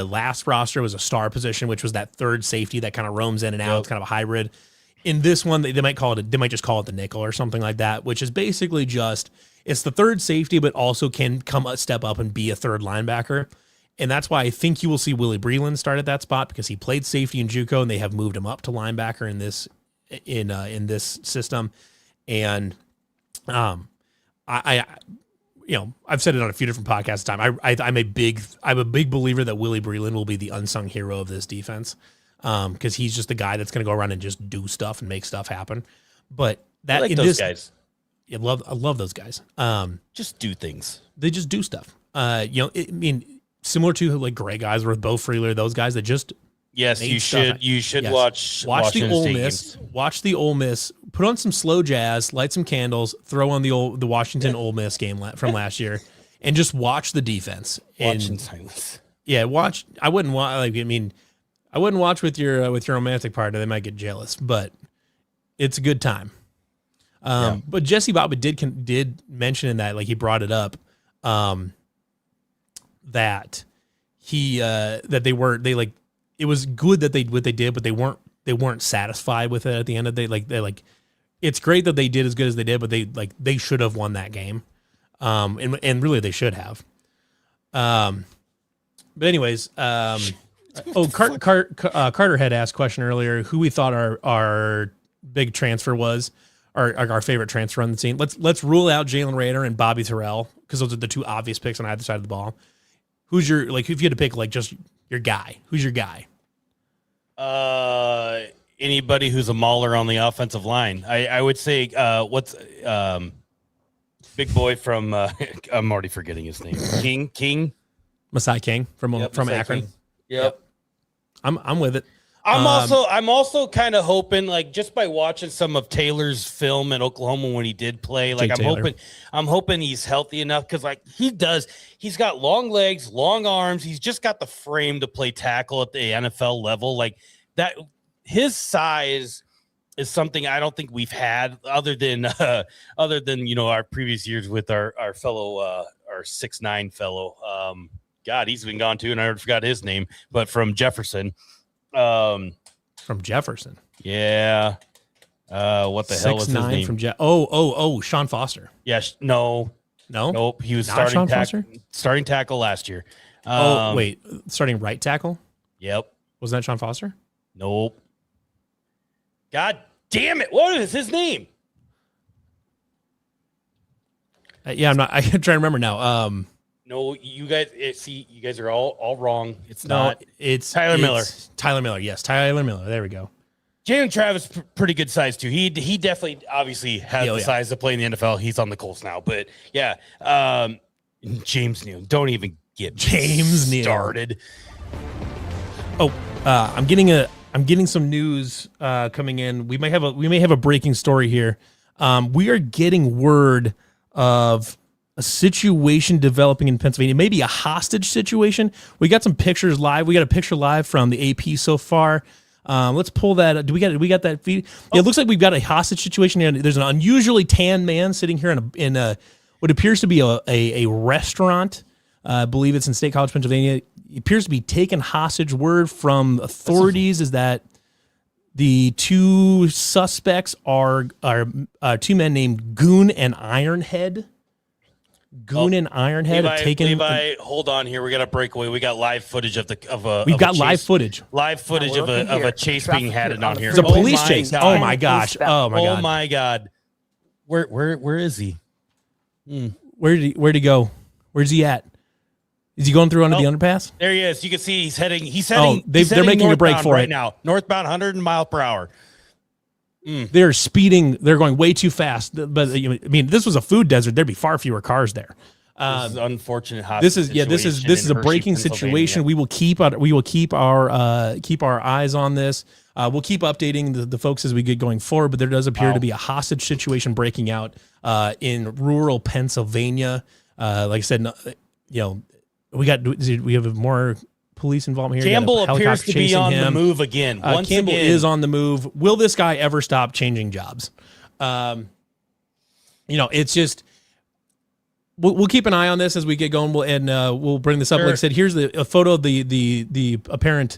last roster was a star position, which was that third safety that kind of roams in and out. It's kind of a hybrid. In this one, they might just call it the nickel or something like that, which is basically just it's the third safety, but also can come a step up and be a third linebacker. And that's why I think you will see Willie Breland start at that spot, because he played safety in JUCO and they have moved him up to linebacker in this system. And I've said it on a few different podcasts time. I'm a big believer that Willie Breland will be the unsung hero of this defense, because he's just the guy that's going to go around and just do stuff and make stuff happen. But that I like those guys. I love those guys. Just do things. They just do stuff. Similar to like Greg Eisworth, Bo Freeler, those guys that just you should yes. watch the Ole Miss. Watch the Ole Miss. Put on some slow jazz, light some candles, throw on the Washington Ole Miss game from last year, and just watch the defense. Watch in silence. Yeah, watch. I wouldn't watch with your romantic partner. They might get jealous, but it's a good time. But Jesse Bobbitt did mention in that, like he brought it up, that it was good that what they did, but they weren't they weren't satisfied with it at the end of the day. Like they're like, it's great that they did as good as they did, but they should have won that game. And really they should have. But anyways, Carter had asked a question earlier, who we thought our big transfer was, our favorite transfer on the team. Let's rule out Jalen Rader and Bobby Terrell, because those are the two obvious picks on either side of the ball. Who's your, like, if you had to pick, like, just your guy, who's your guy? Anybody who's a mauler on the offensive line. I would say what's big boy from I'm already forgetting his name. King Masai King from Akron. King. Yep. I'm with it. I'm also kind of hoping, like, just by watching some of Taylor's film in Oklahoma when he did play, like, I'm hoping he's healthy enough, because, like, he's got long legs, long arms. He's just got the frame to play tackle at the NFL level. Like that, his size is something I don't think we've had other than our previous years with our fellow our 6'9" fellow. God, he's been gone too, and I already forgot his name, but from Jefferson. From Jefferson. Yeah. What the hell was his name? From Sean Foster. Yes. No. Nope. He was starting tackle last year. Starting right tackle? Yep. Was that Sean Foster? Nope. God damn it. What is his name? I'm trying to remember now. No, you guys. You guys are all wrong. It's not. It's Tyler Miller. Tyler Miller. Yes, Tyler Miller. There we go. Jalen Travis, pretty good size too. He definitely, obviously, has the size to play in the NFL. He's on the Colts now, but yeah. James Neal. Don't even get James Neal started. Oh, I'm getting some news coming in. We may have a breaking story here. We are getting word of a situation developing in Pennsylvania, maybe a hostage situation. We got some pictures live. We got a picture live from the AP so far. Let's pull that. We got that feed? Yeah, it looks like we've got a hostage situation here. There's an unusually tan man sitting here in what appears to be a restaurant. I believe it's in State College, Pennsylvania. It appears to be taken hostage. Word from authorities is that the two suspects are two men named Goon and Ironhead. And Ironhead have taken. Levi, hold on here. We got a breakaway. We got live footage of a. We've got live footage. Live footage of a chase being had on here. It's a police chase. Oh my gosh. Oh my god. Oh my god. Where is he? Where'd he go? Where's he at? Is he going through under the underpass? There he is. You can see he's heading. They're making a break for right it now. Northbound, 100 mile per hour. They're speeding. They're going way too fast. But I mean, this was a food desert. There'd be far fewer cars there. This is unfortunate. This is a breaking situation. We will keep our eyes on this. We'll keep updating the folks as we get going forward. But there does appear to be a hostage situation breaking out in rural Pennsylvania. Like I said, we have more police involvement here. Campbell appears to be on the move again. Campbell is on the move. Will this guy ever stop changing jobs? It's just we'll keep an eye on this as we get going. We'll bring this up. Sure. Like I said, here's a photo of the apparent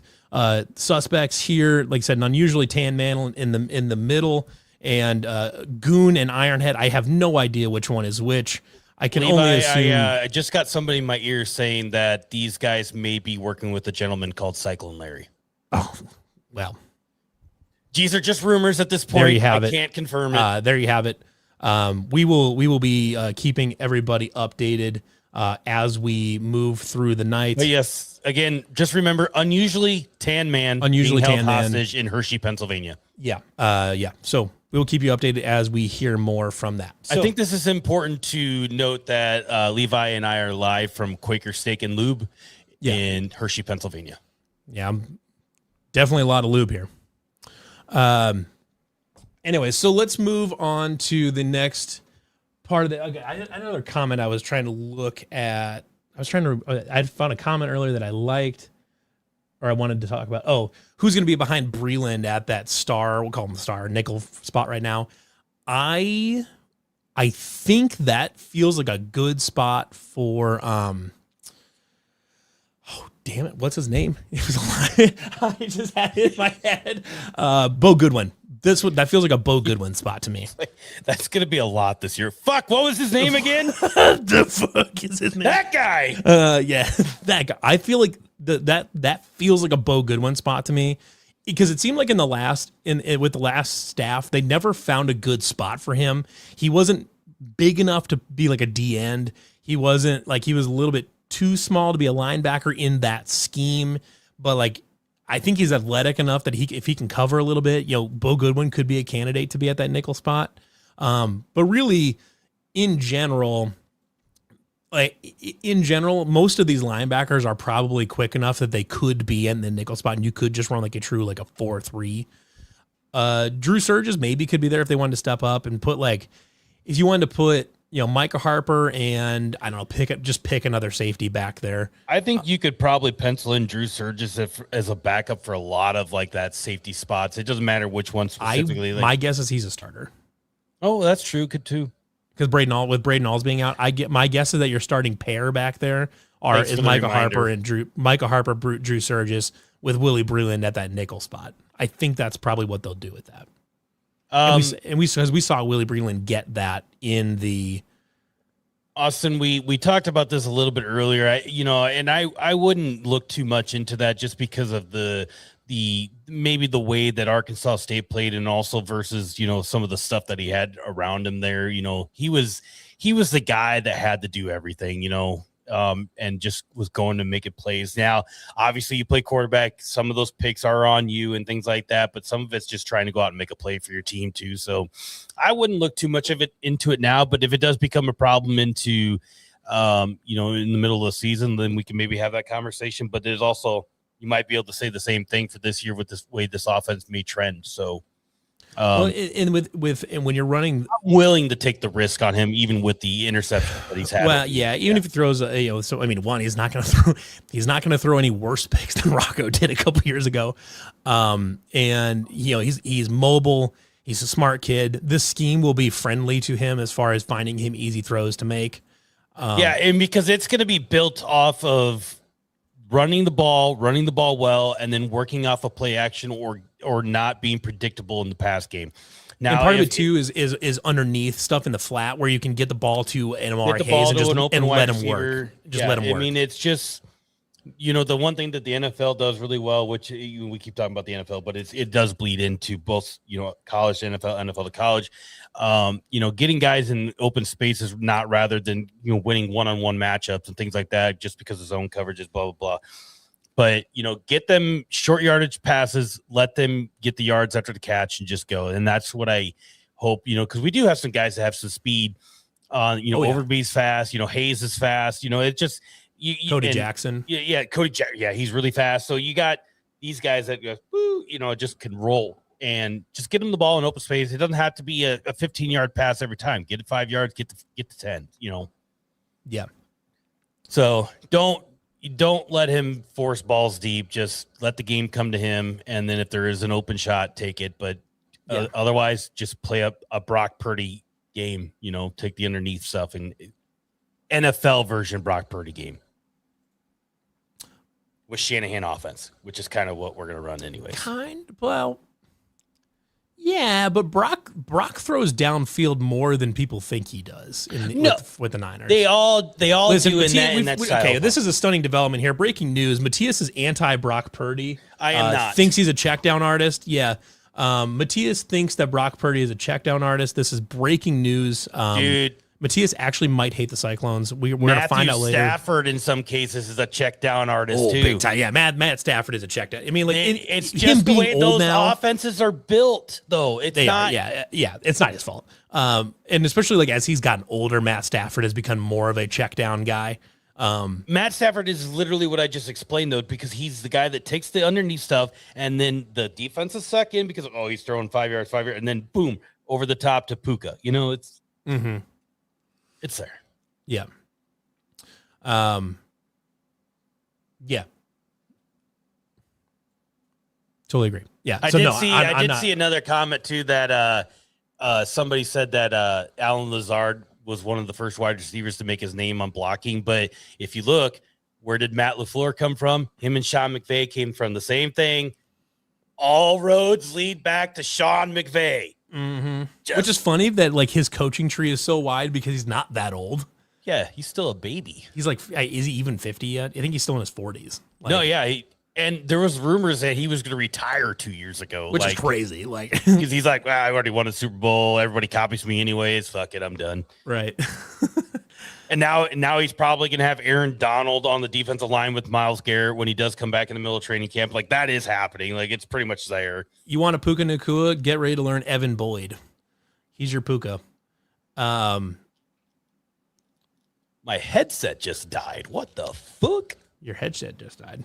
suspects here. Like I said, an unusually tan man in the middle, and Goon and Ironhead. I have no idea which one is which. I can only assume. I just got somebody in my ear saying that these guys may be working with a gentleman called Cyclone Larry. Oh, well. These are just rumors at this point. There you have I can't confirm it. There you have it. We will be keeping everybody updated as we move through the night. But yes, again, just remember, unusually tan man being held hostage in Hershey, Pennsylvania. Yeah. So we will keep you updated as we hear more from that. So, I think this is important to note that Levi and I are live from Quaker Steak and Lube in Hershey, Pennsylvania. Yeah, definitely a lot of lube here. Anyway, so let's move on to the next part of the. Okay, another comment I was trying to look at. I found a comment earlier that I liked, or I wanted to talk about. Oh, who's going to be behind Breland at that star? We'll call him the star nickel spot right now. I think that feels like a good spot for. damn it, what's his name? It was I just had it in my head. Bo Goodwin. That feels like a Bo Goodwin spot to me. That's gonna be a lot this year. Fuck, what was his name again? The fuck is his name? That guy. Yeah, that guy. I feel like that feels like a Bo Goodwin spot to me, because it seemed like with the last staff, they never found a good spot for him. He wasn't big enough to be like a D end. He was a little bit too small to be a linebacker in that scheme, but like, I think he's athletic enough that if he can cover a little bit, Bo Goodwin could be a candidate to be at that nickel spot. But really, in general, most of these linebackers are probably quick enough that they could be in the nickel spot, and you could just run like a 4-3. Drew Surges maybe could be there if they wanted to step up and put if you wanted to put Micah Harper and I don't know, pick another safety back there. I think you could probably pencil in Drew Surges as a backup for a lot of that safety spots. It doesn't matter which one specifically. My guess is he's a starter. Oh, that's true. Could too. Because Braden Alls being out, my guess is that your starting pair back there is Micah Harper, Drew Surges with Willie Breland at that nickel spot. I think that's probably what they'll do with that. We saw Willie Breland get that in the Austin. We talked about this a little bit earlier. I wouldn't look too much into that just because of the maybe the way that Arkansas State played, and also versus some of the stuff that he had around him there. He was the guy that had to do everything. And just was going to make it plays. Now, obviously, you play quarterback. Some of those picks are on you and things like that, but some of it's just trying to go out and make a play for your team too. So I wouldn't look too much into it now, but if it does become a problem into, in the middle of the season, then we can maybe have that conversation. But there's also, you might be able to say the same thing for this year with this way this offense may trend. So. And when you're running, I'm willing to take the risk on him, even with the interception that he's had. Well, yeah, even if he throws, he's not going to throw any worse picks than Rocco did a couple years ago. And he's mobile. He's a smart kid. This scheme will be friendly to him as far as finding him easy throws to make. And because it's going to be built off of running the ball well, and then working off a play action or not being predictable in the pass game. Now, and part of it too is underneath stuff in the flat where you can get the ball to Amari Hayes and let him work. Let him work. I mean, it's just the one thing that the NFL does really well, which we keep talking about the NFL, but it does bleed into both college to NFL to college. Getting guys in open spaces, not rather than winning one-on-one matchups and things like that, just because of zone coverages, blah blah blah. But get them short yardage passes, let them get the yards after the catch, and just go. And that's what I hope. Because we do have some guys that have some speed. Overby's fast. Hayes is fast. It just Cody Jackson. Yeah, Cody Jackson. Yeah, he's really fast. So you got these guys that just can roll. And just get them the ball in open space. It doesn't have to be a 15-yard pass every time. Get it 5 yards, get to 10, Yeah. So don't let him force balls deep. Just let the game come to him. And then if there is an open shot, take it. But otherwise, just play a Brock Purdy game, take the underneath stuff, and NFL version Brock Purdy game with Shanahan offense, which is kind of what we're going to run anyway. Yeah, but Brock throws downfield more than people think he does with the Niners. They all do in that style. Okay, this is a stunning development here. Breaking news: Matthias is anti-Brock Purdy. I am not. Thinks he's a check down artist. Yeah, Matthias thinks that Brock Purdy is a check down artist. This is breaking news. Dude. Matthias actually might hate the Cyclones. We're going to find out later. Stafford, in some cases, is a check down artist too. Big time. Yeah, Matt Stafford is a check down. I mean, it's just the way those offenses are built, though. It's not. It's not his fault. And especially as he's gotten older, Matt Stafford has become more of a check down guy. Matt Stafford is literally what I just explained, though, because he's the guy that takes the underneath stuff, and then the defense is suck in because he's throwing 5 yards, and then boom, over the top to Puka. It's. Mm-hmm. It's there. Yeah. Yeah. Totally agree. Yeah. I did see another comment too that somebody said that Alan Lazard was one of the first wide receivers to make his name on blocking. But if you look, Where did Matt LaFleur come from? Him and Sean McVay came from the same thing. All roads lead back to Sean McVay. Mm-hmm. Which is funny that like his coaching tree is so wide because he's not that old. Yeah, he's still a baby. He's like, is he even 50 yet? I think he's still in his 40s. Like, no, yeah. And there was rumors that he was going to retire 2 years ago. Which is crazy. Like, because he's like, well, I already won a Super Bowl. Everybody copies me anyways. Fuck it. I'm done. Right. And now he's probably going to have Aaron Donald on the defensive line with Myles Garrett when he does come back in the middle of training camp. Like, that is happening. Like, it's pretty much there. You want a Puka Nacua? Get ready to learn Evan Boyd. He's your Puka. My headset just died. What the fuck? Your headset just died.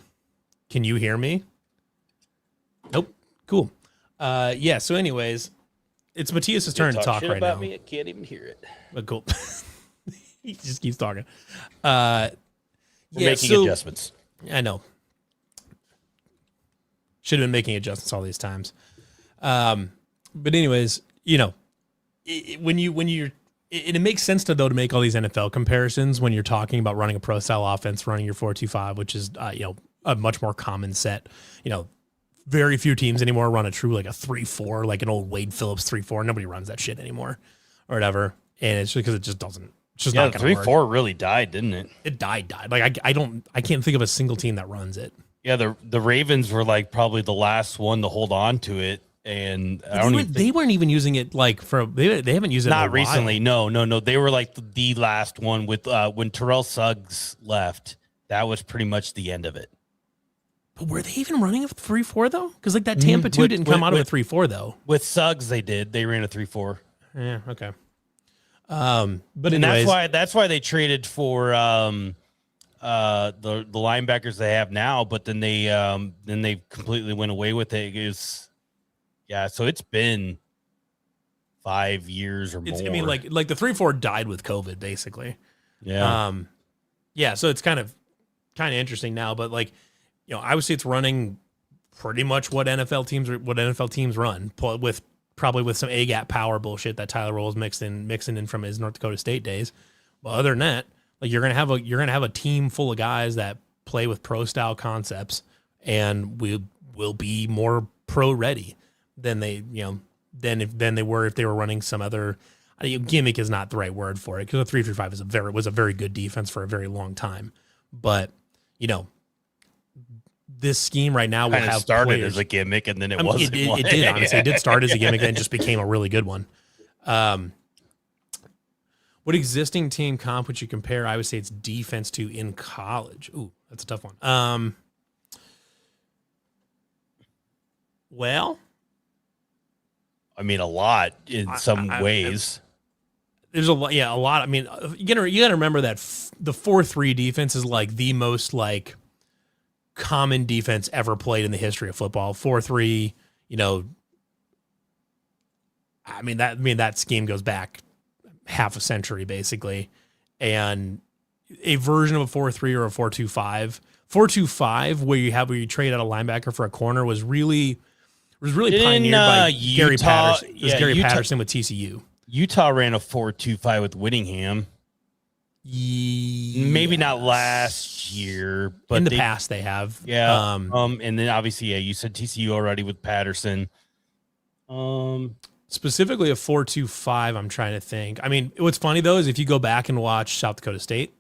Can you hear me? Nope. Cool. Yeah. So, anyways, it's Matthias's turn to talk right about now. Me? I can't even hear it. But cool. He just keeps talking. We're making adjustments. I know. Should have been making adjustments all these times. But anyways, you know, it makes sense to make all these NFL comparisons when you're talking about running a pro style offense, running your 4-2-5, which is a much more common set. You know, very few teams anymore run a true like a 3-4, like an old Wade Phillips 3-4. Nobody runs that shit anymore, or whatever. And it's just because it just doesn't. It's just not going to work. 3-4 really died, didn't it? It died. Like I can't think of a single team that runs it. Yeah, the Ravens were like probably the last one to hold on to it. And they weren't even using it like they haven't used it not recently. No. They were like the last one with when Terrell Suggs left. That was pretty much the end of it. But were they even running a 3-4 though? Because like that Tampa 2 didn't come out of a 3-4 though. With Suggs, they did. They ran a 3-4. Yeah. Okay. But and that's why they traded for the linebackers they have now. But then they completely went away with it. So it's been 5 years or more. I mean, like the 3-4 died with COVID, basically. Yeah. Yeah. So it's kind of interesting now, but like, you know, I would say it's running pretty much what NFL teams run, with probably with some A-gap power bullshit that Tyler Roll is mixing in from his North Dakota State days. But other than that, like you're gonna have a team full of guys that play with pro style concepts, and will be more pro ready than they were if they were running some other gimmick is not the right word for it, because the 3-3-5 was a very good defense for a very long time. But you know, this scheme right now will have started players. As a gimmick, and then it wasn't. It did, honestly. It did start as a gimmick and just became a really good one. What existing team comp would you compare? I would say it's defense to in college. Ooh, that's a tough one. Well, I mean, a lot in some ways. There's a lot. I mean, you gotta remember that the 4-3 defense is like the most like common defense ever played in the history of football. 4-3, you know. I mean that scheme goes back half a century basically, and a version of a 4-3 or a 4-2-5. 4-2-5 where you trade out a linebacker for a corner was really pioneered by Gary Patterson. It was Gary Patterson with TCU. Utah ran a 4-2-5 with Whittingham. Maybe not last year, but in the past they have. Yeah. And then obviously, you said TCU already with Patterson. Specifically a 4-2-5, I'm trying to think. I mean, what's funny though is if you go back and watch South Dakota State,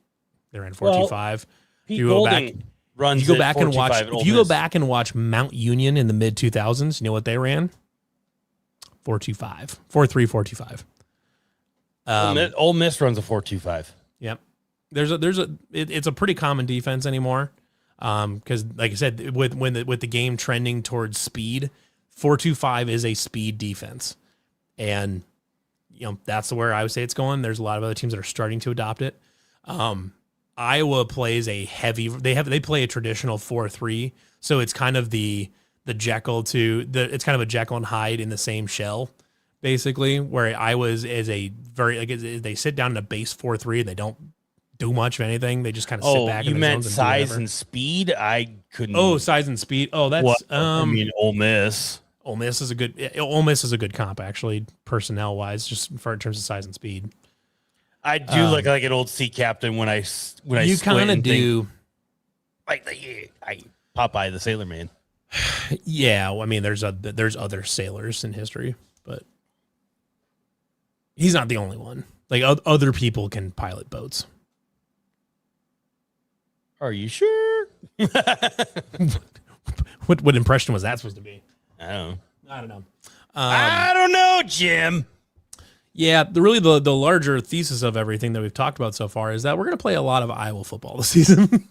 they ran 4-2-5. If you go back and watch Mount Union in the mid 2000s, you know what they ran? 4-2-5, 4-3, 4-2-5. Ole Miss runs a 4-2-5. Yep. It's a pretty common defense anymore. Because like I said, with the game trending towards speed, 4-2-5 is a speed defense. And you know, that's where I would say it's going. There's a lot of other teams that are starting to adopt it. Iowa plays they play a traditional 4-3, so it's kind of it's kind of a Jekyll and Hyde in the same shell, basically, where Iowa is a very they sit down in a base 4-3 and they don't do much of anything. They just kind of sit back. You meant size and speed? I couldn't. Oh, size and speed. Oh, that's I mean, Ole Miss. Ole Miss is a good comp, actually, personnel wise, just in terms of size and speed. I do look like an old sea captain when I you kind of do. like Popeye the Sailor Man. Yeah, well, I mean, there's other sailors in history, but he's not the only one. Like other people can pilot boats. Are you sure? What impression was that supposed to be? I don't know. I I don't know, Jim. Yeah, the larger thesis of everything that we've talked about so far is that we're going to play a lot of Iowa football this season,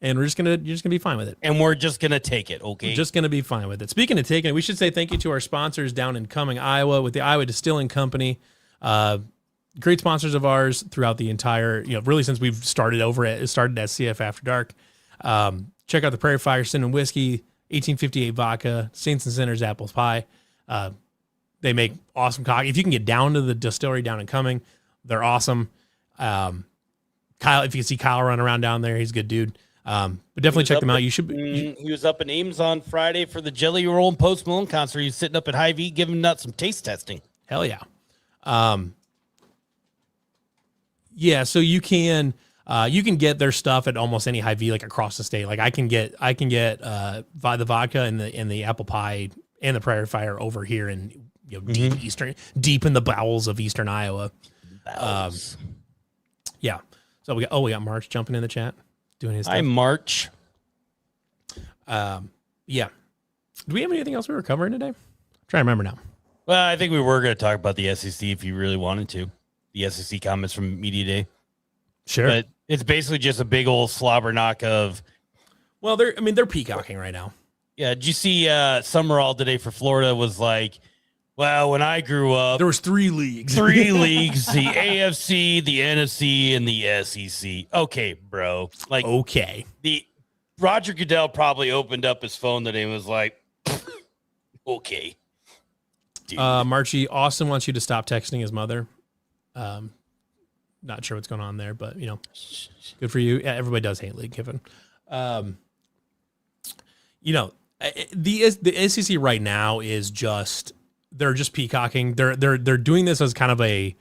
and you're just gonna be fine with it. And we're just gonna take it, okay? We're just gonna be fine with it. Speaking of taking it, we should say thank you to our sponsors down in Cumming, Iowa, with the Iowa Distilling Company. Great sponsors of ours throughout the entire, really since we've started at CF After Dark. Check out the Prairie Fire Cinnamon Whiskey, 1858 Vodka, Saints and Sinners Apple Pie. They make awesome coffee. If you can get down to the distillery down in Cumming, they're awesome. Kyle, if you can see Kyle run around down there, he's a good dude. But definitely check them out. He was up in Ames on Friday for the Jelly Roll and Post Malone concert. He was sitting up at Hy-Vee giving nuts some taste testing. Hell yeah. Yeah, so you can get their stuff at almost any Hy-Vee, like across the state. Like I can get the vodka and the apple pie and the Prairie Fire over here in deep in the bowels of Eastern Iowa. Yeah. So we got March jumping in the chat, doing his stuff. Hi, March. Yeah. Do we have anything else we were covering today? I'm trying to remember now. Well, I think we were going to talk about the SEC if you really wanted to. The SEC comments from Media Day. Sure. But it's basically just a big old slobber knock of. Well, they're peacocking right now. Yeah. Did you see Summerall today for Florida was like, well, when I grew up, there was 3 leagues. 3 leagues, the AFC, the NFC, and the SEC. Okay, bro. Like, okay. The Roger Goodell probably opened up his phone today and was like, okay. Dude. Marchie, Austin wants you to stop texting his mother. Not sure what's going on there, but good for you. Yeah, everybody does hate Lane Kiffin. The SEC right now is just they're just peacocking. They're doing this as kind of a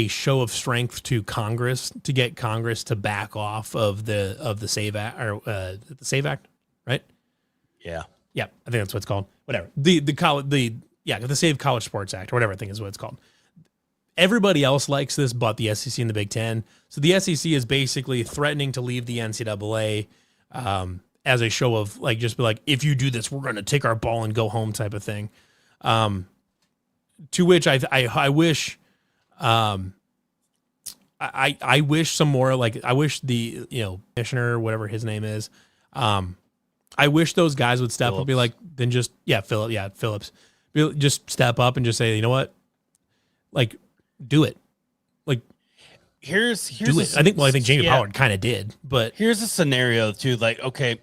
show of strength to Congress to get Congress to back off of the SAVE Act or the SAVE Act, right? Yeah, I think that's what it's called. Whatever the Save College Sports Act or whatever I think is what it's called. Everybody else likes this, but the SEC and the Big Ten. So the SEC is basically threatening to leave the NCAA as a show of like, just be like, if you do this, we're going to take our ball and go home type of thing. To which I wish, I wish some more, like, I wish the, commissioner, whatever his name is, I wish those guys would step up and be like, then just, Phillips, just step up and just say, you know what? Like, do it. Like, here's do it. I think Jamie Pollard kind of did, but here's a scenario too. Like, okay,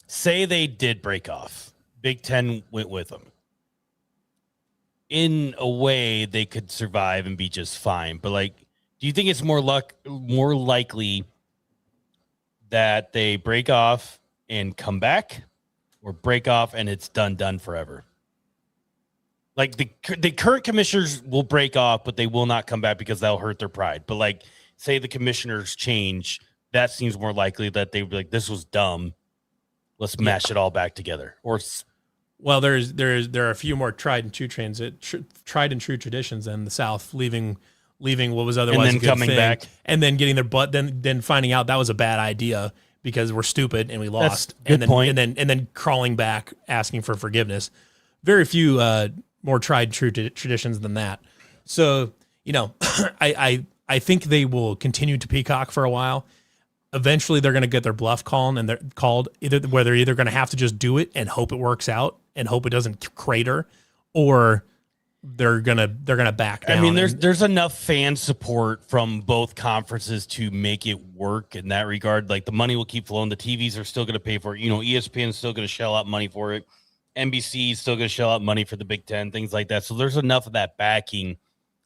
say they did break off, Big Ten went with them. In a way, they could survive and be just fine. But like, do you think it's more likely that they break off and come back, or break off and it's done forever? Like the current commissioners will break off, but they will not come back because that'll hurt their pride. But like, say the commissioners change, that seems more likely that they would be like, this was dumb. Let's mash it all back together. Or, well, there are a few more tried and true traditions in the South, leaving what was otherwise and then a good coming thing, back and then getting their butt, then finding out that was a bad idea because we're stupid and we lost. Good point. And then crawling back asking for forgiveness. Very few more tried and true traditions than that. So, I think they will continue to peacock for a while. Eventually they're going to get their bluff called, and they're called where they're either going to have to just do it and hope it works out and hope it doesn't crater, or they're going to back down. I mean, there's enough fan support from both conferences to make it work in that regard. Like, the money will keep flowing. The TVs are still going to pay for it. ESPN is still going to shell out money for it. NBC is still going to shell out money for the Big Ten, things like that. So there's enough of that backing.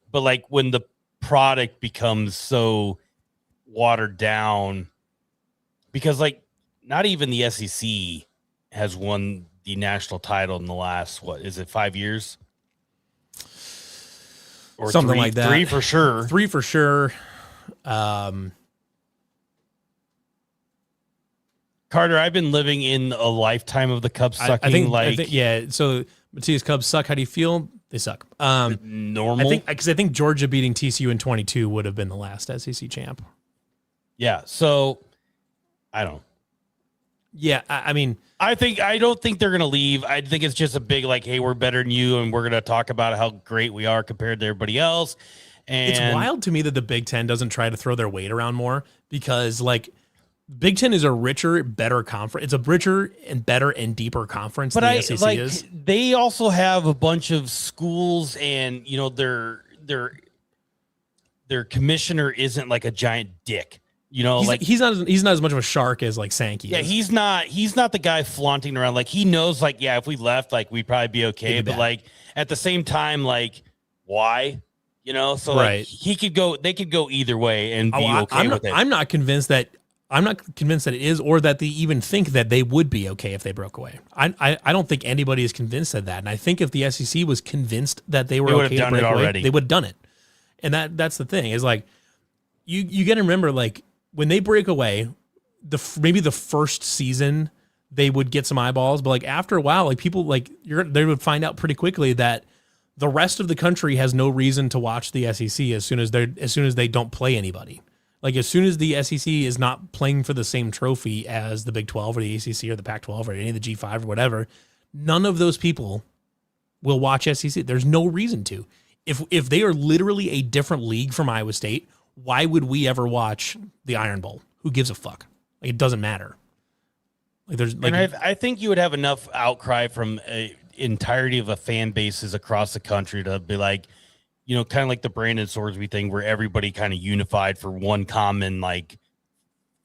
But like, when the product becomes so watered down, because like, not even the SEC has won the national title in the last, 5 years? Or something three, like that. 3 for sure. 3 for sure. 3 for sure. Carter, I've been living in a lifetime of the Cubs sucking. I think yeah. So Matias, Cubs suck. How do you feel? They suck. Normal. I think Georgia beating TCU in 22 would have been the last SEC champ. Yeah. So I don't. Yeah, I mean, I don't think they're gonna leave. I think it's just a big like, hey, we're better than you, and we're gonna talk about how great we are compared to everybody else. And it's wild to me that the Big Ten doesn't try to throw their weight around more, because like Big Ten is a richer, better conference. It's a richer and better and deeper conference than the SEC is. They also have a bunch of schools, and their commissioner isn't like a giant dick. He's not as much of a shark as like Sankey. Yeah, is. he's not the guy flaunting around. Like he knows, like, yeah, if we left, like we'd probably be okay. But like at the same time, like why? So like they could go either way and be okay with it. I'm not convinced that it is, or that they even think that they would be okay if they broke away. I don't think anybody is convinced of that. And I think if the SEC was convinced that they were okay to break away, they would have done it. And that's the thing, is like you got to remember, like when they break away, maybe the first season they would get some eyeballs, but like after a while, like people they would find out pretty quickly that the rest of the country has no reason to watch the SEC as soon as they don't play anybody. Like as soon as the SEC is not playing for the same trophy as the Big 12 or the ACC or the Pac-12 or any of the G5 or whatever, none of those people will watch SEC. There's no reason to. If they are literally a different league from Iowa State, why would we ever watch the Iron Bowl? Who gives a fuck? Like, it doesn't matter. Like there's like, and I think you would have enough outcry from a entirety of a fan bases across the country to be like, kind of like the Brandon Sorsby thing, where everybody kind of unified for one common like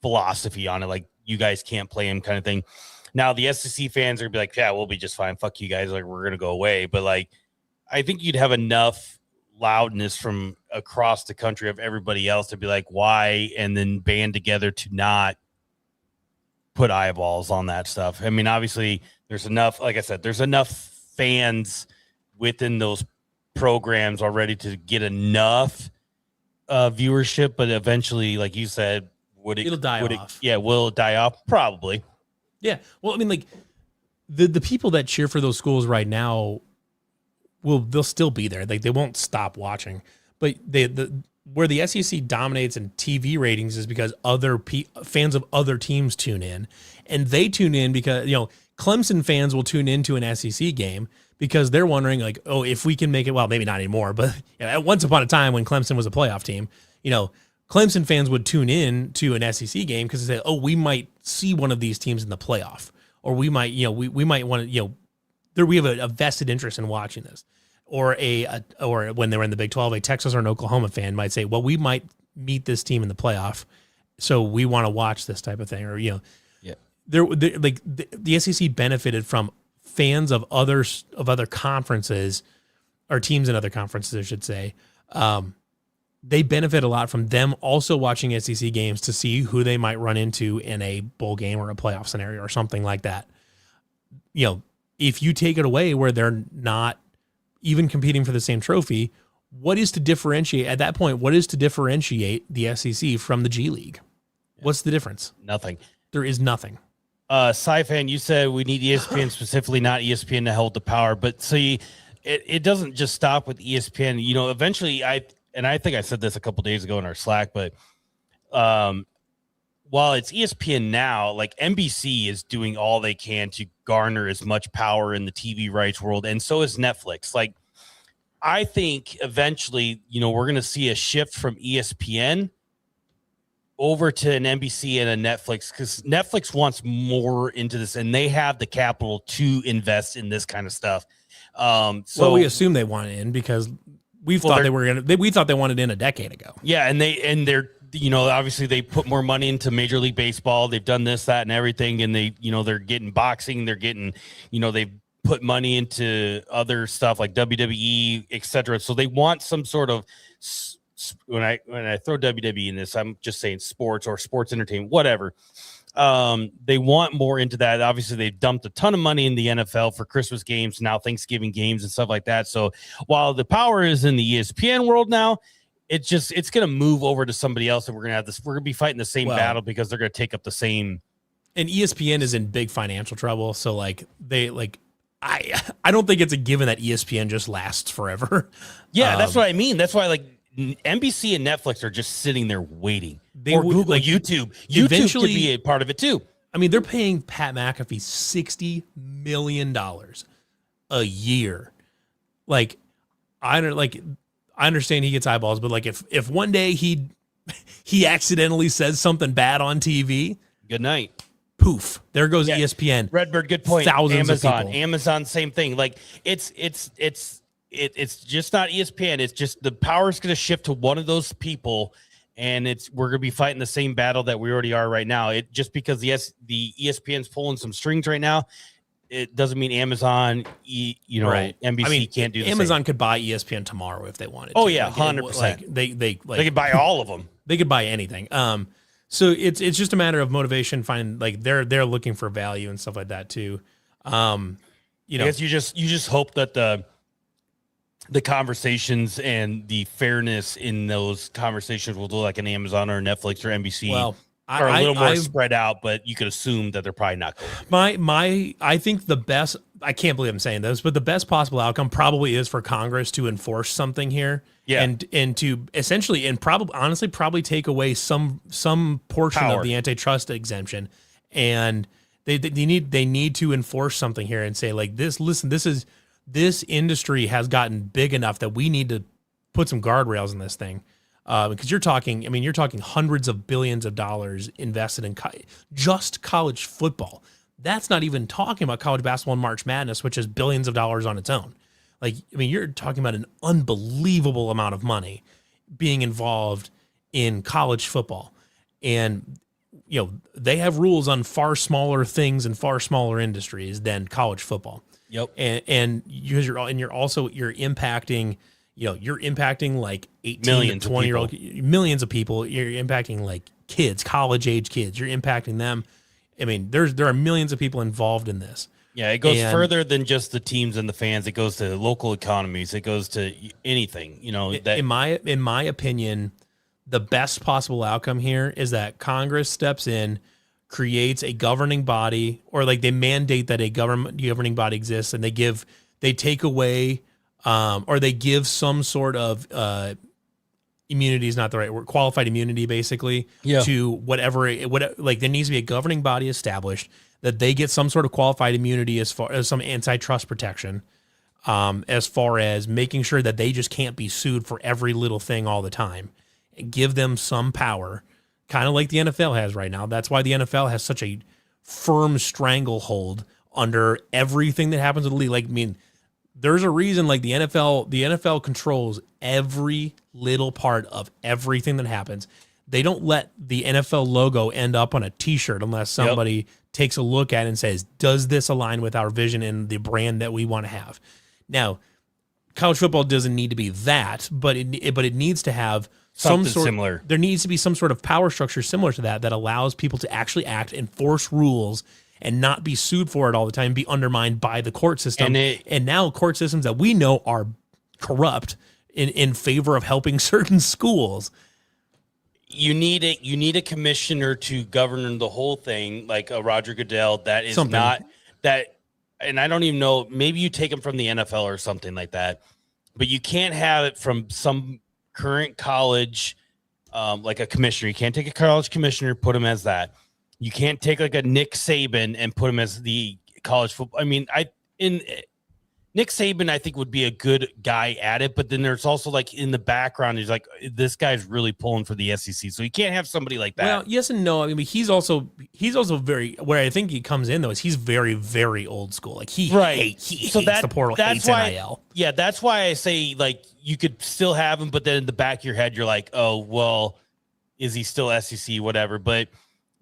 philosophy on it. Like, you guys can't play him kind of thing. Now the SEC fans are gonna be like, yeah, we'll be just fine. Fuck you guys. Like, we're going to go away. But like, I think you'd have enough loudness from across the country of everybody else to be like, why? And then band together to not put eyeballs on that stuff. I mean, obviously there's enough, like I said, there's enough fans within those programs already to get enough viewership, but eventually, like you said, it'll die off. Will it die off? Probably. Yeah. Well, I mean, like the people that cheer for those schools right now they'll still be there. Like, they won't stop watching, but where the SEC dominates in TV ratings is because other fans of other teams tune in, and they tune in because, Clemson fans will tune into an SEC game because they're wondering, like, oh, if we can make it, well, maybe not anymore, but at once upon a time when Clemson was a playoff team, Clemson fans would tune in to an SEC game because they say, oh, we might see one of these teams in the playoff, or we might, we might want to, we have a vested interest in watching this. Or or when they were in the Big 12, a Texas or an Oklahoma fan might say, well, we might meet this team in the playoff, so we want to watch this type of thing. Or, the SEC benefited from fans of other conferences, or teams in other conferences, I should say. They benefit a lot from them also watching SEC games to see who they might run into in a bowl game or a playoff scenario or something like that. If you take it away where they're not even competing for the same trophy, what is to differentiate at that point? What is to differentiate the SEC from the G League? What's the difference? Nothing. There is nothing. Sci-Fan, you said we need ESPN specifically, not ESPN to hold the power. But see, it doesn't just stop with ESPN. Eventually, I think I said this a couple days ago in our Slack, but while it's ESPN now, like NBC is doing all they can to garner as much power in the TV rights world, and so is Netflix. Like, I think eventually, we're going to see a shift from ESPN over to an NBC and a Netflix, because Netflix wants more into this, and they have the capital to invest in this kind of stuff. So we assume they want it in because we thought they wanted in a decade ago. Yeah, and they're obviously they put more money into Major League Baseball. They've done this, that, and everything, and they're getting boxing. They're getting, they've put money into other stuff like WWE, etc. So they want some sort of, when I throw WWE in this, I'm just saying sports or sports entertainment, whatever. They want more into that. Obviously, they've dumped a ton of money in the NFL for Christmas games, now Thanksgiving games and stuff like that. So while the power is in the ESPN world now, it's going to move over to somebody else, and we're going to be fighting the same battle because they're going to take up the same And ESPN is in big financial trouble. So like I don't think it's a given that ESPN just lasts forever. Yeah, that's what I mean. That's why like NBC and Netflix are just sitting there waiting. They or would, Google, like, YouTube. YouTube eventually- could be a part of it too. I mean, they're paying Pat McAfee $60 million a year. Like, I understand he gets eyeballs, but like if one day he accidentally says something bad on TV, Good night. poof, there goes Yeah. ESPN. Redbird, good point. Thousands of Amazon, people. Amazon, same thing. Like it's just not ESPN. It's just the power's going to shift to one of those people, and we're going to be fighting the same battle that we already are right now. It just because the ESPN's pulling some strings right now, it doesn't mean Amazon, Right. NBC I mean, can't do the Amazon same. could buy ESPN tomorrow if they wanted. Oh to. yeah, Like, 100%. Like they Could buy all of them. they could buy anything. So it's just a matter of motivation. Find like they're looking for value and stuff like that too. I guess you just hope that the conversations and the fairness in those conversations will do like an Amazon or Netflix or NBC. Well, are a little more spread out, but you could assume that they're probably not going. I think the best, I can't believe I'm saying this, but the best possible outcome probably is for Congress to enforce something here. Yeah. And to essentially, and probably take away some portion Power. of the antitrust exemption. And they need to enforce something here and say like this industry has gotten big enough that we need to put some guardrails in this thing. Because you're talking hundreds of billions of dollars invested in just college football. That's not even talking about college basketball and March Madness, which is billions of dollars on its own. Like, I mean, you're talking about an unbelievable amount of money being involved in college football. And, they have rules on far smaller things and far smaller industries than college football. Yep. And you're impacting, you're impacting like 18 Millions to of 20-year-old millions of people. You're impacting like kids, college age kids. You're impacting them. I mean, there are millions of people involved in this. Yeah, it goes further than just the teams and the fans. It goes to local economies. It goes to anything. That In my opinion, the best possible outcome here is that Congress steps in, creates a governing body, or like they mandate that a governing body exists, and they take away or they give some sort of immunity is not the right word, qualified immunity basically to whatever like there needs to be a governing body established that they get some sort of qualified immunity as far as some antitrust protection, as far as making sure that they just can't be sued for every little thing all the time. Give them some power, kind of like the NFL has right now. That's why the NFL has such a firm stranglehold under everything that happens with the league. Like, I mean, there's a reason like the NFL controls every little part of everything that happens. They don't let the NFL logo end up on a t-shirt unless somebody takes a look at it and says, does this align with our vision and the brand that we want to have? Now, college football doesn't need to be that, but it needs to have Something some sort similar. There needs to be some sort of power structure similar to that allows people to actually act, enforce rules, and not be sued for it all the time, be undermined by the court system. And now court systems that we know are corrupt in favor of helping certain schools. You need a commissioner to govern the whole thing, like a Roger Goodell. That is not that, and I don't even know. Maybe you take him from the NFL or something like that, but you can't have it from some current college, like a commissioner. You can't take a college commissioner, put him as that. You can't take like a Nick Saban and put him as the college football. I mean, Nick Saban, I think, would be a good guy at it, but then there's also like in the background, he's like, this guy's really pulling for the SEC, so you can't have somebody like that. Well, yes and no. I mean, he's also very, where I think he comes in though is he's very, very old school. Like he hates the portal, hates NIL. Yeah, that's why I say like you could still have him, but then in the back of your head, you're like, oh well, is he still SEC? Whatever, but.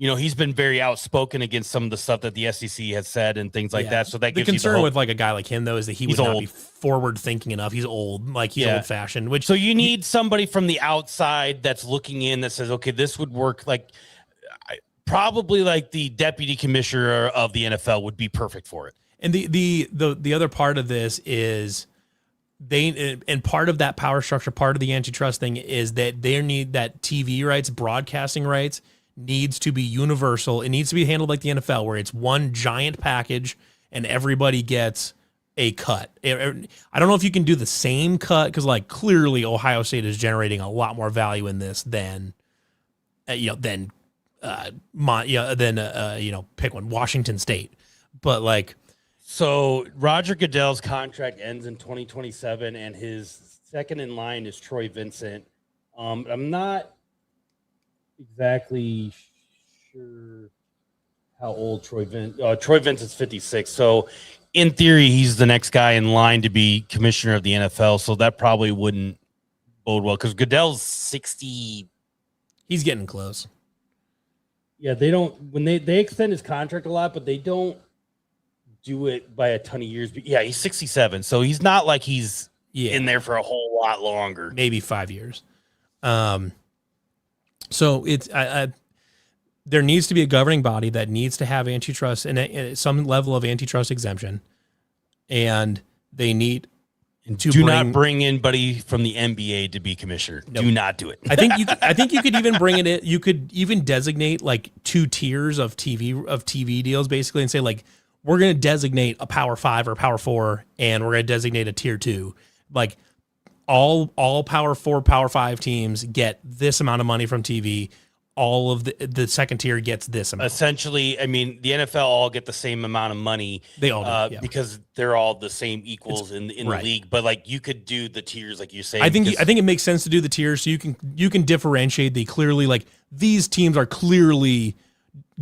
He's been very outspoken against some of the stuff that the SEC has said and things like that. So that gives the concern you with like a guy like him though is that he would not be forward thinking enough. He's old, like he's old fashioned. Which so you need somebody from the outside that's looking in that says, okay, this would work. Like probably like the deputy commissioner of the NFL would be perfect for it. And the other part of this is and part of that power structure, part of the antitrust thing is that they need that TV rights, broadcasting rights needs to be universal. It needs to be handled like the NFL, where it's one giant package and everybody gets a cut. I don't know if you can do the same cut, because like clearly Ohio State is generating a lot more value in this than pick one, Washington State. But like, so Roger Goodell's contract ends in 2027, and his second in line is Troy Vincent. I'm not exactly sure how old Troy Vincent's 56. So in theory, he's the next guy in line to be commissioner of the NFL. So that probably wouldn't bode well, because Goodell's 60. He's getting close. Yeah, they don't, when they extend his contract a lot, but they don't do it by a ton of years. But yeah, he's 67. So he's not like he's in there for a whole lot longer. Maybe 5 years. So it's there needs to be a governing body that needs to have antitrust and some level of antitrust exemption, and they need to not bring anybody from the NBA to be commissioner. Nope. Do not do it. I think you could even bring it in. You could even designate like 2 tiers of TV deals, basically, and say like, we're going to designate a Power 5 or Power 4, and we're going to designate a Tier 2. Like all Power 4, Power 5 teams get this amount of money from TV. All of the second tier gets this amount. Essentially, I mean, the NFL all get the same amount of money. They all do, because they're all the same equals in the league. But like, you could do the tiers, like you say. I think it makes sense to do the tiers, so you can differentiate the clearly, like, these teams are clearly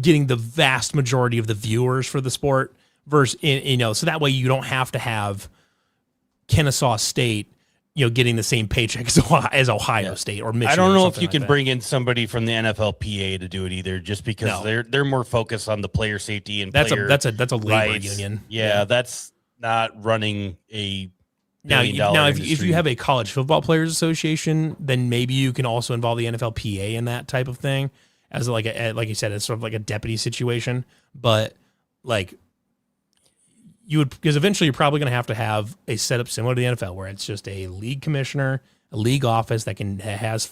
getting the vast majority of the viewers for the sport versus so that way you don't have to have Kennesaw State getting the same paycheck as Ohio State or Michigan. I don't know if you can bring in somebody from the NFLPA to do it either, just because they're more focused on the player safety and that's player a labor rights. union. Yeah, that's not running a now if you have a college football players association, then maybe you can also involve the NFLPA in that type of thing as like you said, it's sort of like a deputy situation. But like, you would, because eventually you're probably going to have a setup similar to the NFL, where it's just a league commissioner, a league office that has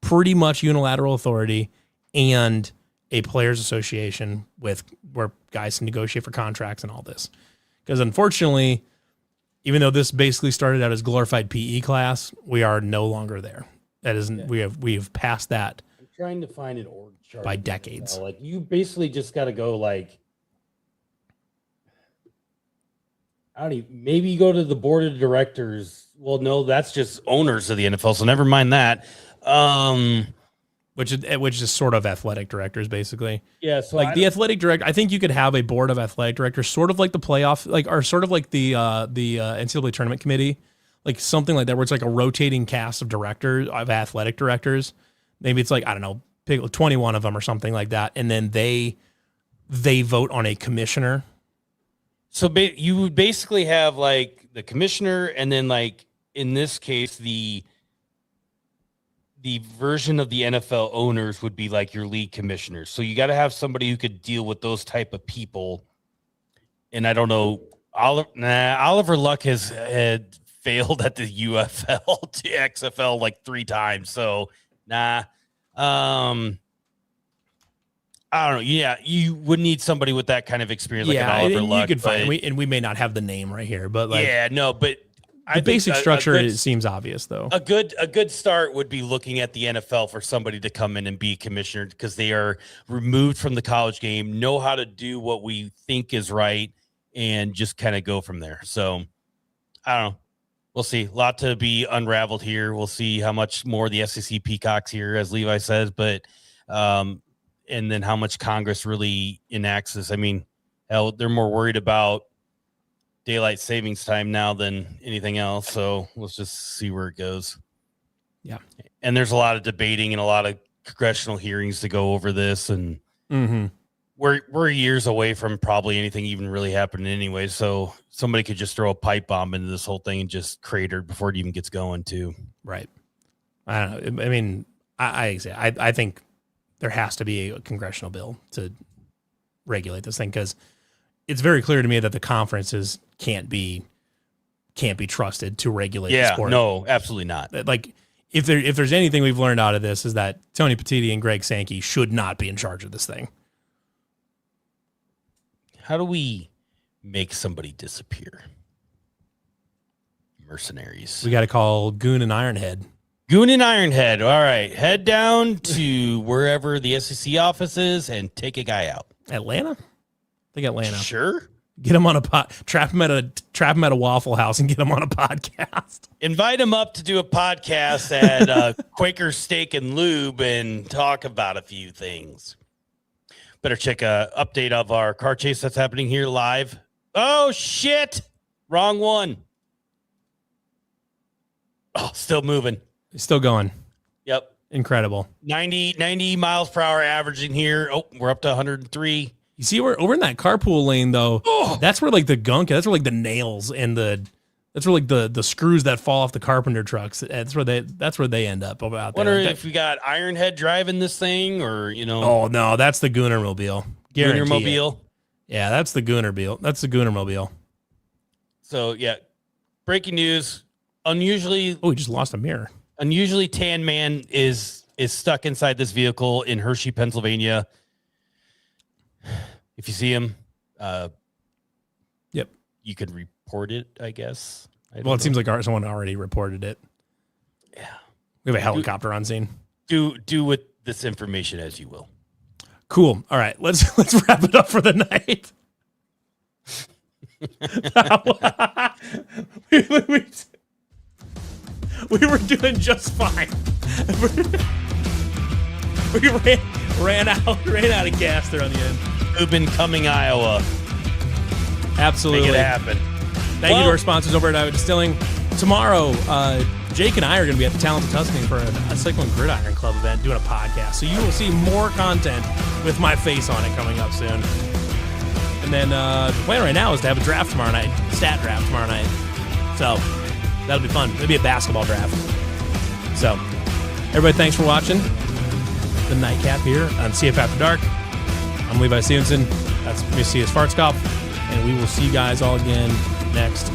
pretty much unilateral authority, and a players association where guys can negotiate for contracts and all this. Because unfortunately, even though this basically started out as glorified PE class, we are no longer there. That isn't, we have passed that. I'm trying to find an org chart by decades. Like, you basically just got to go like, maybe you go to the board of directors. Well, no, that's just owners of the NFL, so never mind that. Which is sort of athletic directors, basically. Yeah, so like the athletic director, I think you could have a board of athletic directors, sort of like the playoff, or sort of like the NCAA tournament committee, like something like that, where it's like a rotating cast of athletic directors. Maybe it's like, I don't know, pick 21 of them or something like that, and then they vote on a commissioner. So you would basically have like the commissioner, and then like in this case, the version of the NFL owners would be like your league commissioners. So you got to have somebody who could deal with those type of people. And I don't know, Oliver Luck had failed at the UFL to XFL like 3 times. So I don't know. Yeah, you would need somebody with that kind of experience, like an Oliver Luck. You could find, and we may not have the name right here, but like, but the basic structure it seems obvious, though. A good start would be looking at the NFL for somebody to come in and be commissioner, because they are removed from the college game, know how to do what we think is right, and just kind of go from there. So I don't know. We'll see. A lot to be unraveled here. We'll see how much more the SEC peacocks here, as Levi says, but and then how much Congress really enacts this. I mean, hell, they're more worried about daylight savings time now than anything else. So let's just see where it goes. Yeah. And there's a lot of debating and a lot of congressional hearings to go over this. And we're years away from probably anything even really happening anyway. So somebody could just throw a pipe bomb into this whole thing and just crater before it even gets going too. Right. I don't know. I mean, I think there has to be a congressional bill to regulate this thing, because it's very clear to me that the conferences can't be trusted to regulate the sport. No, absolutely not. Like, if there's anything we've learned out of this, is that Tony Petitti and Greg Sankey should not be in charge of this thing. How do we make somebody disappear? Mercenaries. We got to call Goon and Ironhead. Goon and Ironhead. All right. Head down to wherever the SEC office is and take a guy out. Atlanta? I think Atlanta. Sure. Get him on a trap him at a Waffle House and get him on a podcast. Invite him up to do a podcast at Quaker Steak and Lube and talk about a few things. Better check a update of our car chase that's happening here live. Oh, shit. Wrong one. Oh, still moving. Still going. Yep. Incredible. 90 miles per hour averaging here. Oh, we're up to 103. You see, we're over in that carpool lane, though. Oh. That's where like the gunk, that's where like the nails and that's where like the screws that fall off the carpenter trucks. That's where they end up out there. Wonder if we got Ironhead driving this thing or, Oh, no, that's the Goonermobile. Goonermobile. Yeah, that's the Goonermobile. That's the Goonermobile. So, yeah. Breaking news. Unusually. Oh, we just lost a mirror. Unusually, Tan Man is stuck inside this vehicle in Hershey, Pennsylvania. If you see him, yep, you could report it, I guess. It seems like someone already reported it. Yeah, we have a helicopter on scene. Do with this information as you will. Cool. All right, let's wrap it up for the night. We were doing just fine. We ran out of gas there on the end. Ubin Cumming, Iowa. Absolutely. Make it happen. Thank you to our sponsors over at Iowa Distilling. Tomorrow, Jake and I are going to be at the Talented Tuscany for a Cycle and Gridiron Club event doing a podcast. So you will see more content with my face on it coming up soon. And then the plan right now is to have a draft tomorrow night, stat draft tomorrow night. So that'll be fun. It'll be a basketball draft. So everybody, thanks for watching the Nightcap here on CF After Dark. I'm Levi Stevenson. That's Missy Fartskopf. And we will see you guys all again next